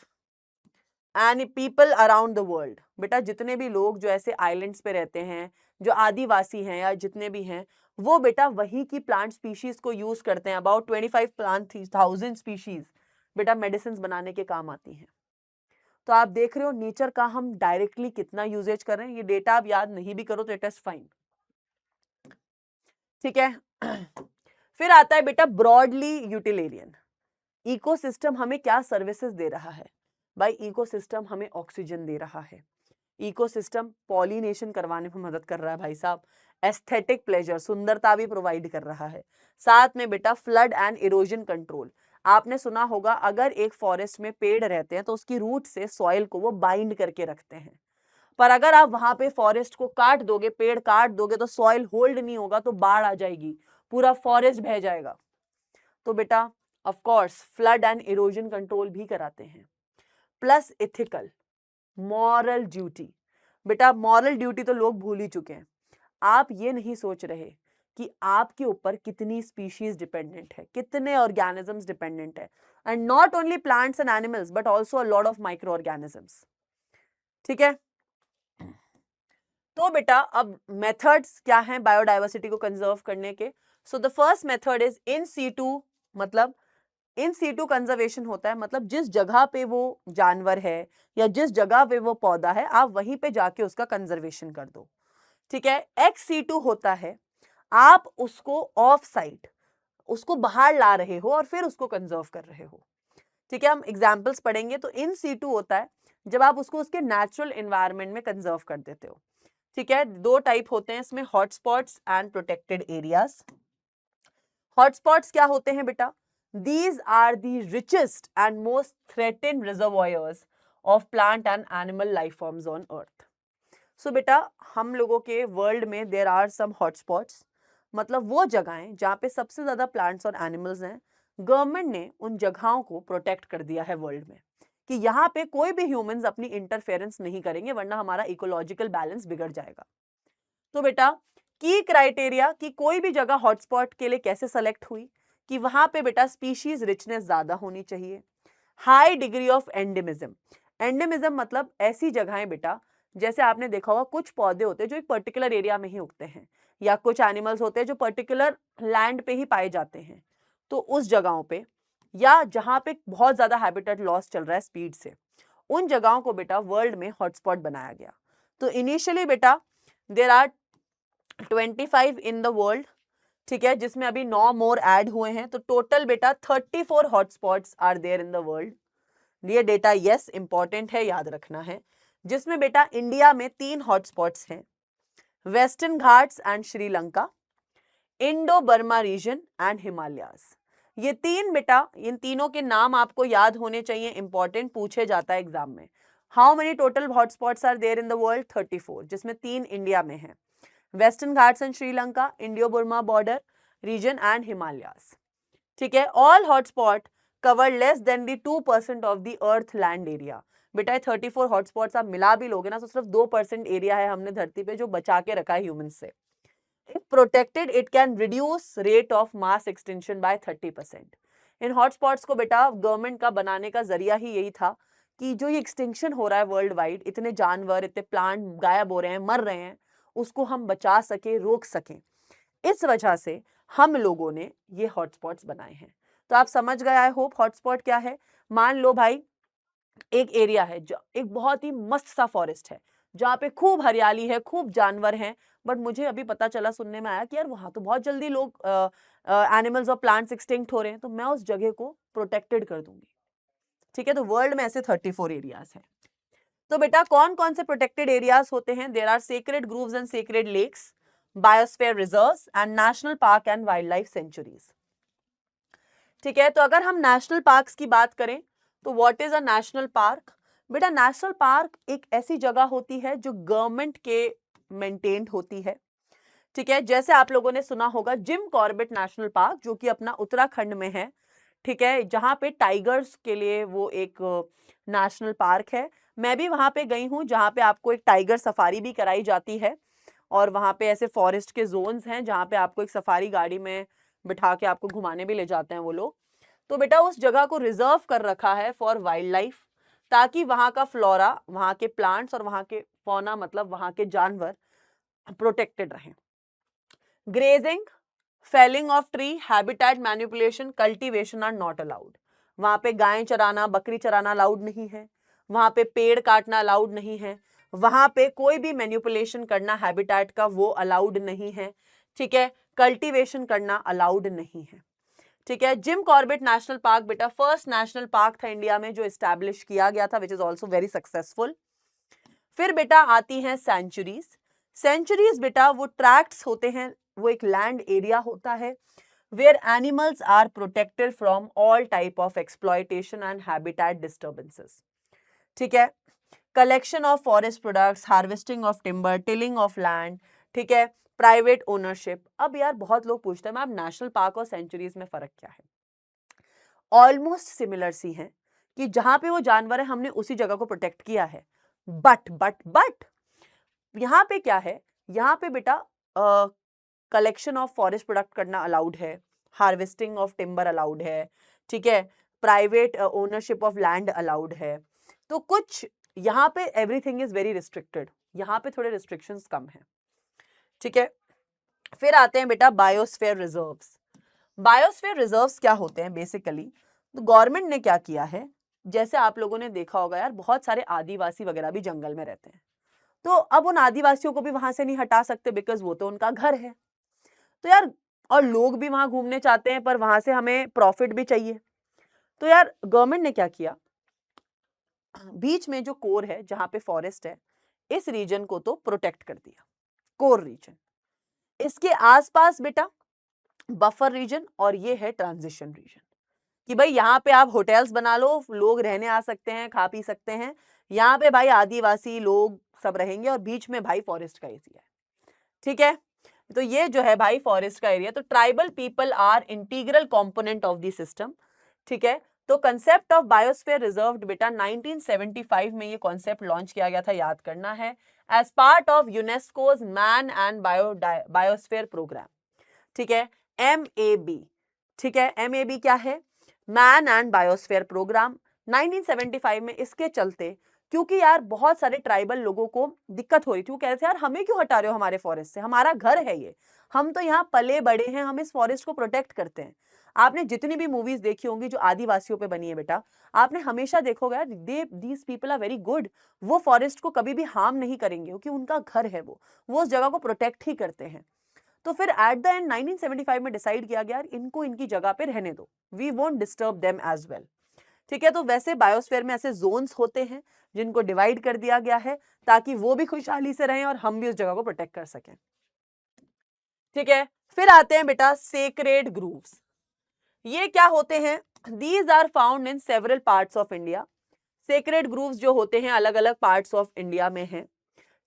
and people around the world. बेटा जितने भी लोग जो ऐसे आइलैंड्स पे रहते हैं, जो आदिवासी हैं या जितने भी हैं, वो बेटा वही की प्लांट स्पीशीज को यूज करते हैं। अबाउट 25,000 स्पीशीज बेटा मेडिसिन बनाने के काम आती हैं। तो आप देख रहे हो नेचर का हम डायरेक्टली कितना यूजेज कर रहे हैं। ये डेटा आप याद नहीं भी करो तो इट इज फाइन। ठीक है, फिर आता है बेटा ब्रॉडली यूटिलेरियन। इकोसिस्टम हमें क्या सर्विसेज दे रहा है? भाई इकोसिस्टम हमें ऑक्सीजन दे रहा है, इकोसिस्टम पॉलिनेशन करवाने में मदद कर रहा है भाई साहब, एस्थेटिक प्लेजर, सुंदरता भी प्रोवाइड कर रहा है, साथ में बेटा फ्लड एंड इरोजन कंट्रोल। आपने सुना होगा अगर एक फॉरेस्ट में पेड़ रहते हैं तो उसकी रूट से सॉइल को वो बाइंड करके रखते हैं, पर अगर आप वहां पे फॉरेस्ट को काट दोगे, पेड़ काट दोगे, तो सॉइल होल्ड नहीं होगा, तो बाढ़ आ जाएगी, पूरा फॉरेस्ट बह जाएगा। तो बेटा of course flood and erosion control भी कराते हैं। Plus ethical, moral duty. बेटा मॉरल ड्यूटी तो लोग भूल ही चुके हैं। आप ये नहीं सोच रहे कि आपके ऊपर कितनी स्पीशीज डिपेंडेंट है, कितने ऑर्गेनिजम्स डिपेंडेंट है, and not only plants and animals but also a lot of micro organisms. ठीक है, तो बेटा अब मेथड्स क्या हैं बायोडाइवर्सिटी को कंजर्व करने के? So the first method is in situ, मतलब इन सीटू कंजर्वेशन होता है, मतलब जिस जगह पे वो जानवर है या जिस जगह पे वो पौधा है, आप वहीं पे जाके उसका कंजर्वेशन कर दो। ठीक है, एक्स सीटू होता है आप उसको ऑफ साइट, उसको बाहर ला रहे हो और फिर उसको कंजर्व कर रहे हो। ठीक है, हम एग्जाम्पल्स पढ़ेंगे। तो इन सीटू होता है जब आप उसको उसके नेचुरल एनवायरनमेंट में कंजर्व कर देते हो। ठीक है, दो टाइप होते हैं इसमें, hotspots and protected areas. Hotspots क्या होते हैं बेटा? These are the richest and most threatened reservoirs of plant and animal life forms on earth. So बेटा हम लोगों के वर्ल्ड में there are some hotspots, मतलब वो जगहें जहाँ पे सबसे ज्यादा प्लांट्स और एनिमल्स हैं। गवर्नमेंट ने उन जगहों को प्रोटेक्ट कर दिया है वर्ल्ड में कि यहाँ पे कोई भी ह्यूमंस अपनी इंटरफेरेंस नहीं करेंगे, वरना हमारा इकोलॉजिकल बैलेंस बिगड़ जाएगा। तो बेटा की क्राइटेरिया कि कोई भी जगह हॉटस्पॉट के लिए कैसे सेलेक्ट हुई, कि वहां पे बेटा स्पीशीज रिचनेस ज्यादा होनी चाहिए, high degree of endemism. Endemism मतलब ऐसी जगहें बेटा, जैसे आपने देखा होगा कुछ पौधे होते हैं जो एक पर्टिकुलर एरिया में ही उगते हैं, या कुछ एनिमल्स होते हैं जो पर्टिकुलर लैंड पे ही पाए जाते हैं, तो उस जगहों पे, या जहां पे बहुत ज्यादा हैबिटेट लॉस चल रहा है स्पीड से, उन जगहों को बेटा वर्ल्ड में हॉटस्पॉट बनाया गया। तो इनिशियली बेटा there are 25 in the world, ठीक है, जिसमें अभी 9 मोर ऐड हुए हैं, तो टोटल बेटा 34 hotspots are there in the world. ये डेटा यस इंपॉर्टेंट है, याद रखना है। जिसमें बेटा इंडिया में 3 हॉटस्पॉट्स हैं, Western Ghats and Sri Lanka, Indo Burma region and Himalayas. ये तीन बेटा, इन तीनों के नाम आपको याद होने चाहिए, इंपॉर्टेंट पूछे जाता है एग्जाम में। How many total hotspots are there in the world? 34, जिसमें 3 इंडिया में है, western Ghats and Sri Lanka, Indo Burma border region and Himalayas. ठीक है, all hotspot cover less than the 2% of the earth land area. बेटा 34 हॉटस्पॉट्स आप मिला भी लोगे ना तो सिर्फ 2% एरिया है हमने धरती पे जो बचा के रखा है ह्यूमन से। If protected, it can reduce rate of mass extinction by 30%. In hotspots को बेटा गवर्नमेंट का बनाने का जरिया ही यही था कि जो ये एक्सटिंक्शन हो रहा है वर्ल्ड वाइड, इतने जानवर, इतने प्लांट गायब हो रहे हैं, मर रहे हैं, उसको हम बचा सके, रोक सकें। इस वजह से हम लोगों ने ये हॉटस्पॉट्स बनाए हैं। तो आप समझ गए आई होप हॉटस्पॉट क्या है। मान लो भाई एक एरिया है जो एक बहुत ही मस्त सा फॉरेस्ट है, जहाँ पे खूब हरियाली है, खूब जानवर हैं, बट मुझे अभी पता चला, सुनने में आया कि यार वहां तो बहुत जल्दी लोग एनिमल्स और प्लांट्स एक्सटिंक्ट हो रहे हैं, तो मैं उस जगह को प्रोटेक्टेड कर दूंगी। ठीक है, तो वर्ल्ड में ऐसे 34 एरियाज हैं। तो बेटा कौन कौन से प्रोटेक्टेड एरियाज होते हैं? There are sacred groves and sacred lakes, biosphere reserves and national park and wild life sanctuaries. ठीक है, तो अगर हम नेशनल पार्क्स की बात करें तो what is a national park? बेटा नेशनल पार्क एक ऐसी जगह होती है जो गवर्नमेंट के मेंटेन्ड होती है। ठीक है, जैसे आप लोगों ने सुना होगा जिम कॉर्बेट नेशनल पार्क, जो कि अपना उत्तराखंड में है। ठीक है, जहां पे टाइगर्स के लिए वो एक नेशनल पार्क है। मैं भी वहां पे गई हूँ, जहां पे आपको एक टाइगर सफारी भी कराई जाती है, और वहां पे ऐसे फॉरेस्ट के जोन्स हैं जहां पे आपको एक सफारी गाड़ी में बिठा के आपको घुमाने भी ले जाते हैं वो लोग। तो बेटा उस जगह को रिजर्व कर रखा है फॉर वाइल्ड लाइफ, ताकि वहां का फ्लोरा, वहां के प्लांट्स और वहां के फौना, मतलब वहां के जानवर प्रोटेक्टेड रहें। Grazing, felling of tree, habitat manipulation, cultivation are not allowed. वहां पे गाय चराना, बकरी चराना अलाउड नहीं है, वहां पे पेड़ काटना अलाउड नहीं है, वहां पे कोई भी मैनिपुलेशन करना हैबिटेट का वो अलाउड नहीं है। ठीक है, कल्टीवेशन करना अलाउड नहीं है। ठीक है, जिम कॉर्बेट नेशनल पार्क बेटा फर्स्ट नेशनल पार्क था इंडिया में जो एस्टैब्लिश किया गया था, which is also very successful. फिर बेटा आती हैं सेंचुरीज। सेंचुरीज बेटा वो ट्रैक्ट्स होते हैं, वो एक लैंड एरिया होता है where animals are protected from all type of exploitation and habitat disturbances. ठीक है, collection of forest products, harvesting of timber, tilling of land, ठीक है, प्राइवेट ओनरशिप. अब यार बहुत लोग पूछते हैं मैम नेशनल पार्क और सेंचुरीज में फर्क क्या है? ऑलमोस्ट सिमिलर सी हैं कि जहां पे वो जानवर है हमने उसी जगह को प्रोटेक्ट किया है. बट यहाँ पे क्या है, यहाँ पे बेटा कलेक्शन ऑफ फॉरेस्ट प्रोडक्ट करना अलाउड है, हार्वेस्टिंग ऑफ टिम्बर अलाउड है, ठीक है, private ownership of land allowed है. तो कुछ यहाँ पे एवरीथिंग इज वेरी रिस्ट्रिक्टेड, यहाँ पे थोड़े रिस्ट्रिक्शंस कम है. ठीक है, फिर आते हैं बेटा बायोस्फीयर रिजर्व्स. बायोस्फीयर रिजर्व्स क्या होते हैं बेसिकली? तो गवर्नमेंट ने क्या किया है, जैसे आप लोगों ने देखा होगा यार बहुत सारे आदिवासी वगैरह भी जंगल में रहते हैं, तो अब उन आदिवासियों को भी वहां से नहीं हटा सकते बिकॉज वो तो उनका घर है. तो यार और लोग भी वहां घूमने चाहते हैं पर वहां से हमें प्रॉफिट भी चाहिए. तो यार गवर्नमेंट ने क्या किया, बीच में जो कोर है जहां पे फॉरेस्ट है इस रीजन को तो प्रोटेक्ट कर दिया, कोर रीजन. इसके आसपास बेटा बफर रीजन और ये है ट्रांजिशन रीजन कि भाई यहाँ पे आप होटल्स बना लो, लोग रहने आ सकते हैं, खा पी सकते हैं, यहाँ पे भाई आदिवासी लोग सब रहेंगे और बीच में भाई फॉरेस्ट का एरिया है. ठीक है, तो ये जो है भाई फॉरेस्ट का एरिया. तो tribal people are integral component of the system. ठीक है, तो कंसेप्ट ऑफ बायोस्फीयर रिजर्व्ड बेटा 1975 में ये कॉन्सेप्ट लॉन्च किया गया था, याद करना है, as part of UNESCO's man and biosphere programme. ठीक है, MAB. ठीक है, MAB क्या है? मैन एंड बायोस्फीयर प्रोग्राम 1975 में. इसके चलते क्योंकि यार बहुत सारे ट्राइबल लोगों को दिक्कत हो रही थी, वो कह रहे थे यार हमें क्यों हटा रहे हो हमारे फॉरेस्ट से, हमारा घर है ये, हम तो यहाँ पले बड़े हैं, हम इस फॉरेस्ट को प्रोटेक्ट करते हैं. आपने जितनी भी मूवीज देखी होंगी जो आदिवासियों पे बनी है बेटा, आपने हमेशा देखोगे यार these people are very good, वो फॉरेस्ट को कभी भी हार्म नहीं करेंगे क्योंकि उनका घर है, वो उस जगह को प्रोटेक्ट ही करते हैं. तो फिर एट द एंड 1975 में डिसाइड किया गया इनको इनकी जगह पे रहने दो, we won't disturb them as well. ठीक है, तो वैसे बायोस्फीयर में ऐसे जोन्स होते हैं जिनको डिवाइड कर दिया गया है ताकि वो भी खुशहाली से रहें और हम भी उस जगह को प्रोटेक्ट कर सकें. ठीक है, फिर आते हैं बेटा सेक्रेड ग्रूव्स. ये क्या होते हैं? These are found in several parts of India. Sacred groves जो होते हैं अलग अलग पार्ट्स ऑफ इंडिया में हैं.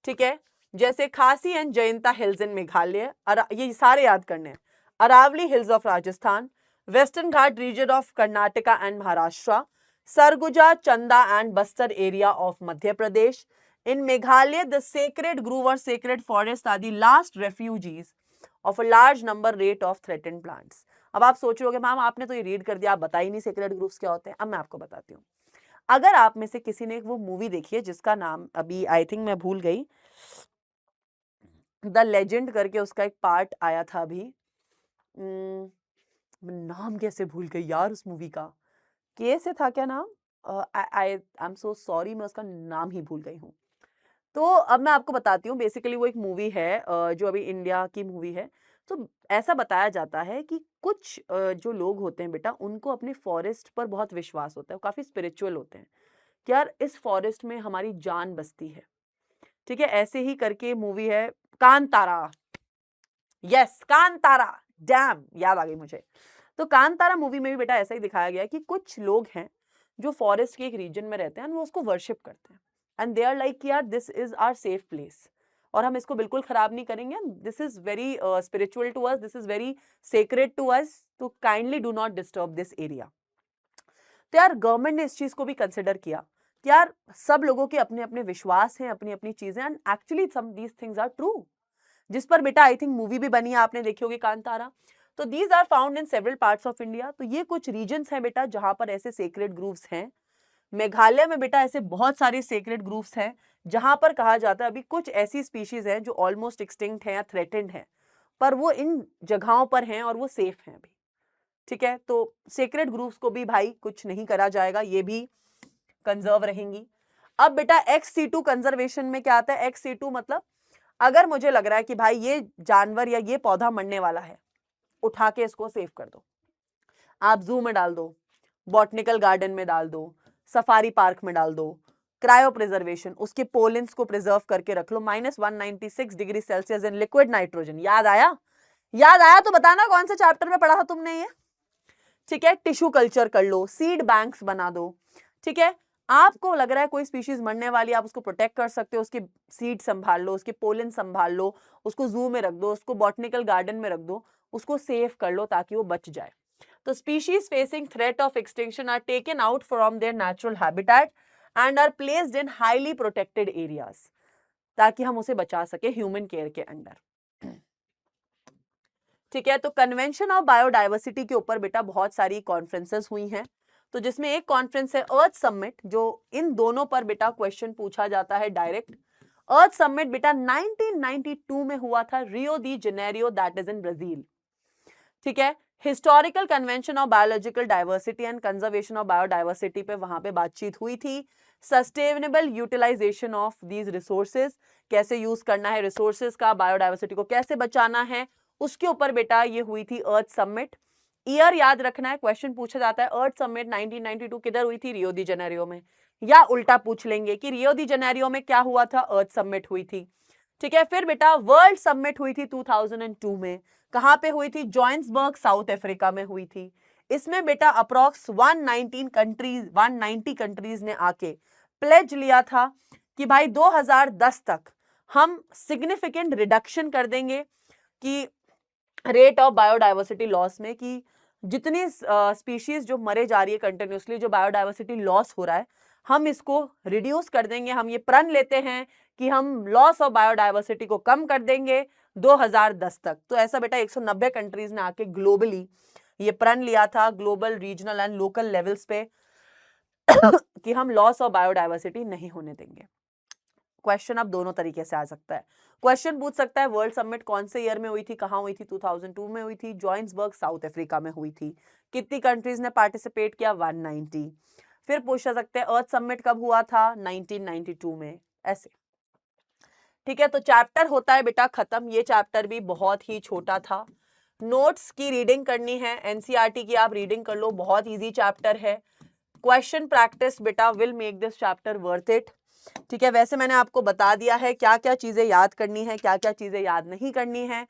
ठीक है, जैसे Khasi and Jaintia hills in Meghalaya, ये सारे याद करने हैं. Aravalli hills of Rajasthan, western घाट region of Karnataka and Maharashtra, Sarguja, Chanda and Bastar area of Madhya Pradesh. In Meghalaya the sacred grove और sacred forest are the last refugees of a large number rate of threatened plants. अब आप सोच रहे हो मैम आपने तो ये रीड कर दिया, आप बता ही नहीं सेक्रेड ग्रूव्स क्या होते हैं. अब मैं आपको बताती हूँ. अगर आप में से किसी ने वो मूवी देखी है जिसका नाम अभी आई थिंक मैं भूल गई, द लेजेंड करके उसका एक पार्ट आया था अभी, नाम कैसे भूल गई यार उस मूवी का, के से था क्या नाम, आई एम सो सॉरी, मैं उसका नाम ही भूल गई हूँ. तो अब मैं आपको बताती हूँ, बेसिकली वो एक मूवी है जो अभी इंडिया की मूवी है. तो ऐसा बताया जाता है कि कुछ जो लोग होते हैं बेटा उनको अपने फॉरेस्ट पर बहुत विश्वास होता है, वो काफी स्पिरिचुअल होते हैं कि यार इस फॉरेस्ट में हमारी जान बसती है. ठीक है, ऐसे ही करके मूवी है कांतारा. यस कांतारा, डैम याद आ गई मुझे. तो कांतारा मूवी में भी बेटा ऐसा ही दिखाया गया है कि कुछ लोग हैं जो फॉरेस्ट के एक रीजन में रहते हैं, वो उसको वर्शिप करते हैं एंड दे आर लाइक यार this is our safe place और हम इसको बिल्कुल खराब नहीं करेंगे, this is very spiritual to us, this is very sacred to us, तो kindly do not disturb this area. तो यार गवर्नमेंट ने इस चीज को भी कंसिडर किया कि यार सब लोगों के अपने अपने विश्वास हैं, अपनी अपनी चीजें, and actually some these things are true, जिस पर बेटा आई थिंक मूवी भी बनी है, आपने देखी होगी कांतारा. तो these are found in several parts of India. तो ये कुछ रीजन्स हैं बेटा जहां पर ऐसे सेक्रेड ग्रूव्स हैं. मेघालय में बेटा ऐसे बहुत सारे सेक्रेड ग्रूव्स हैं जहां पर कहा जाता है अभी कुछ ऐसी स्पीशीज हैं जो ऑलमोस्ट एक्सटिंक्ट हैं या थ्रेटेंड हैं, पर वो इन जगहों पर हैं और वो सेफ हैं अभी. ठीक है, तो सेक्रेड ग्रूव्स को भी भाई कुछ नहीं करा जाएगा, ये भी कंजर्व रहेंगी. अब बेटा XC2 कंजर्वेशन में क्या आता है? XC2 मतलब अगर मुझे लग रहा है कि भाई ये जानवर या ये पौधा मरने वाला है, उठा के इसको सेव कर दो, आप जू में डाल दो, बॉटनिकल गार्डन में डाल दो, सफारी पार्क में डाल दो, क्रायो प्रिजर्वेशन, उसके पोलेंस को प्रिजर्व करके रख लो -196 degree Celsius in liquid nitrogen. याद आया? याद आया तो बताना कौन से चैप्टर में पढ़ा था तुमने ये, ठीक है। टिश्यू कल्चर कर लो, सीड बैंक्स बना दो, ठीक है। आपको लग रहा है कोई स्पीशीज मरने वाली, आप उसको प्रोटेक्ट कर सकते हो, उसकी सीड संभाल लो, उसके पोलन संभाल लो, उसको जू में रख दो, उसको बॉटनिकल गार्डन में रख दो, उसको सेव कर लो ताकि वो बच जाए। तो species facing threat of extinction are taken out from their natural habitat and are placed in highly protected areas, ताकि हम उसे बचा सके ह्यूमन केयर के अंडर, ठीक है। तो कन्वेंशन ऑफ बायोडाइवर्सिटी के ऊपर बेटा बहुत सारी कॉन्फ्रेंसेस हुई हैं, तो जिसमें एक कॉन्फ्रेंस है अर्थ समिट, जो इन दोनों पर बेटा क्वेश्चन पूछा जाता है डायरेक्ट। अर्थ समिट बेटा 1992 में हुआ था, Rio de Janeiro, that is in Brazil, ठीक है। Historical convention of biological diversity and conservation of biodiversity पे वहां पे बातचीत हुई थी। Sustainable utilization of these resources, कैसे यूज करना है रिसोर्सेज का, बायोडाइवर्सिटी को कैसे बचाना है, उसके ऊपर बेटा ये हुई थी अर्थ समिट। ईयर याद रखना है, क्वेश्चन पूछा जाता है अर्थ समिट 1992 किधर हुई थी, रियो दी जेनेरियो में, या उल्टा पूछ लेंगे कि रियो दी जेनेरियो में क्या हुआ था, अर्थ समिट हुई थी, ठीक है। फिर बेटा वर्ल्ड समिट हुई थी 2002 में, कहां पे हुई थी, जोहान्सबर्ग साउथ अफ्रीका में हुई थी। इसमें बेटा अप्रॉक्स 190 कंट्रीज ने आके प्लेज लिया था कि भाई 2010 तक हम सिग्निफिकेंट रिडक्शन कर देंगे कि रेट ऑफ बायोडाइवर्सिटी लॉस में, कि जितनी स्पीशीज जो मरे जा रही है कंटिन्यूसली, जो बायोडाइवर्सिटी लॉस हो रहा है, हम इसको रिड्यूस कर देंगे। हम ये प्रण लेते हैं कि हम लॉस ऑफ बायोडाइवर्सिटी को कम कर देंगे 2010 तक। तो ऐसा बेटा 190 कंट्रीज ने आके ग्लोबली ये प्रण लिया था, global, regional and local levels पे कि हम लॉस ऑफ बायोडाइवर्सिटी नहीं होने देंगे। क्वेश्चन अब दोनों तरीके से आ सकता है। क्वेश्चन पूछ सकता है वर्ल्ड समिट कौन से ईयर में हुई थी, कहां हुई थी, 2002 में हुई थी, जोहान्सबर्ग साउथ अफ्रीका में हुई थी, कितनी कंट्रीज ने पार्टिसिपेट किया, 190। फिर पूछा सकते हैं अर्थ समिट कब हुआ था, 1992 में, ऐसे, ठीक है। तो चैप्टर होता है बेटा खत्म। ये चैप्टर भी बहुत ही छोटा था। नोट्स की रीडिंग करनी है, एनसीईआरटी की आप रीडिंग कर लो, बहुत इजी चैप्टर है। क्वेश्चन प्रैक्टिस बेटा will make this chapter worth it, ठीक है। वैसे मैंने आपको बता दिया है क्या क्या चीजें याद करनी है, क्या क्या चीजें याद नहीं करनी है।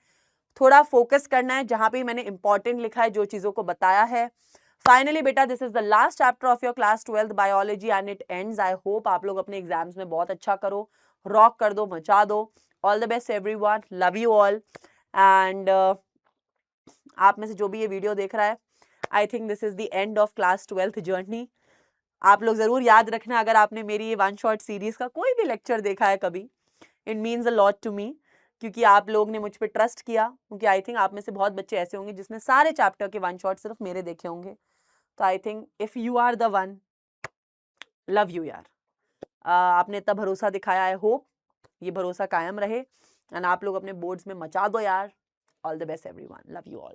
थोड़ा फोकस करना है जहां पे मैंने इंपॉर्टेंट लिखा है, जो चीजों को बताया है। फाइनली बेटा this is the last chapter of your class 12th biology and it ends. I hope आप लोग अपने एग्जाम्स में बहुत अच्छा करो, रॉक कर दो, मचा दो। All the best everyone, love you all. And आप में से जो भी ये वीडियो देख रहा है, I think this is the end of class 12th journey. आप लोग जरूर याद रखना, अगर आपने मेरी ये वन शॉट सीरीज का कोई भी लेक्चर देखा है कभी, it means a lot to me, क्योंकि आप लोग ने मुझ पर ट्रस्ट किया। क्योंकि आई थिंक आप में से बहुत बच्चे ऐसे होंगे जिसने सारे चैप्टर के वन शॉट सिर्फ मेरे देखे होंगे। तो I think if you are the one, love you यार। आपने इतना भरोसा दिखाया, आई होप ये भरोसा कायम रहे एंड आप लोग अपने बोर्ड्स में मचा दो यार। All the best everyone, love you all.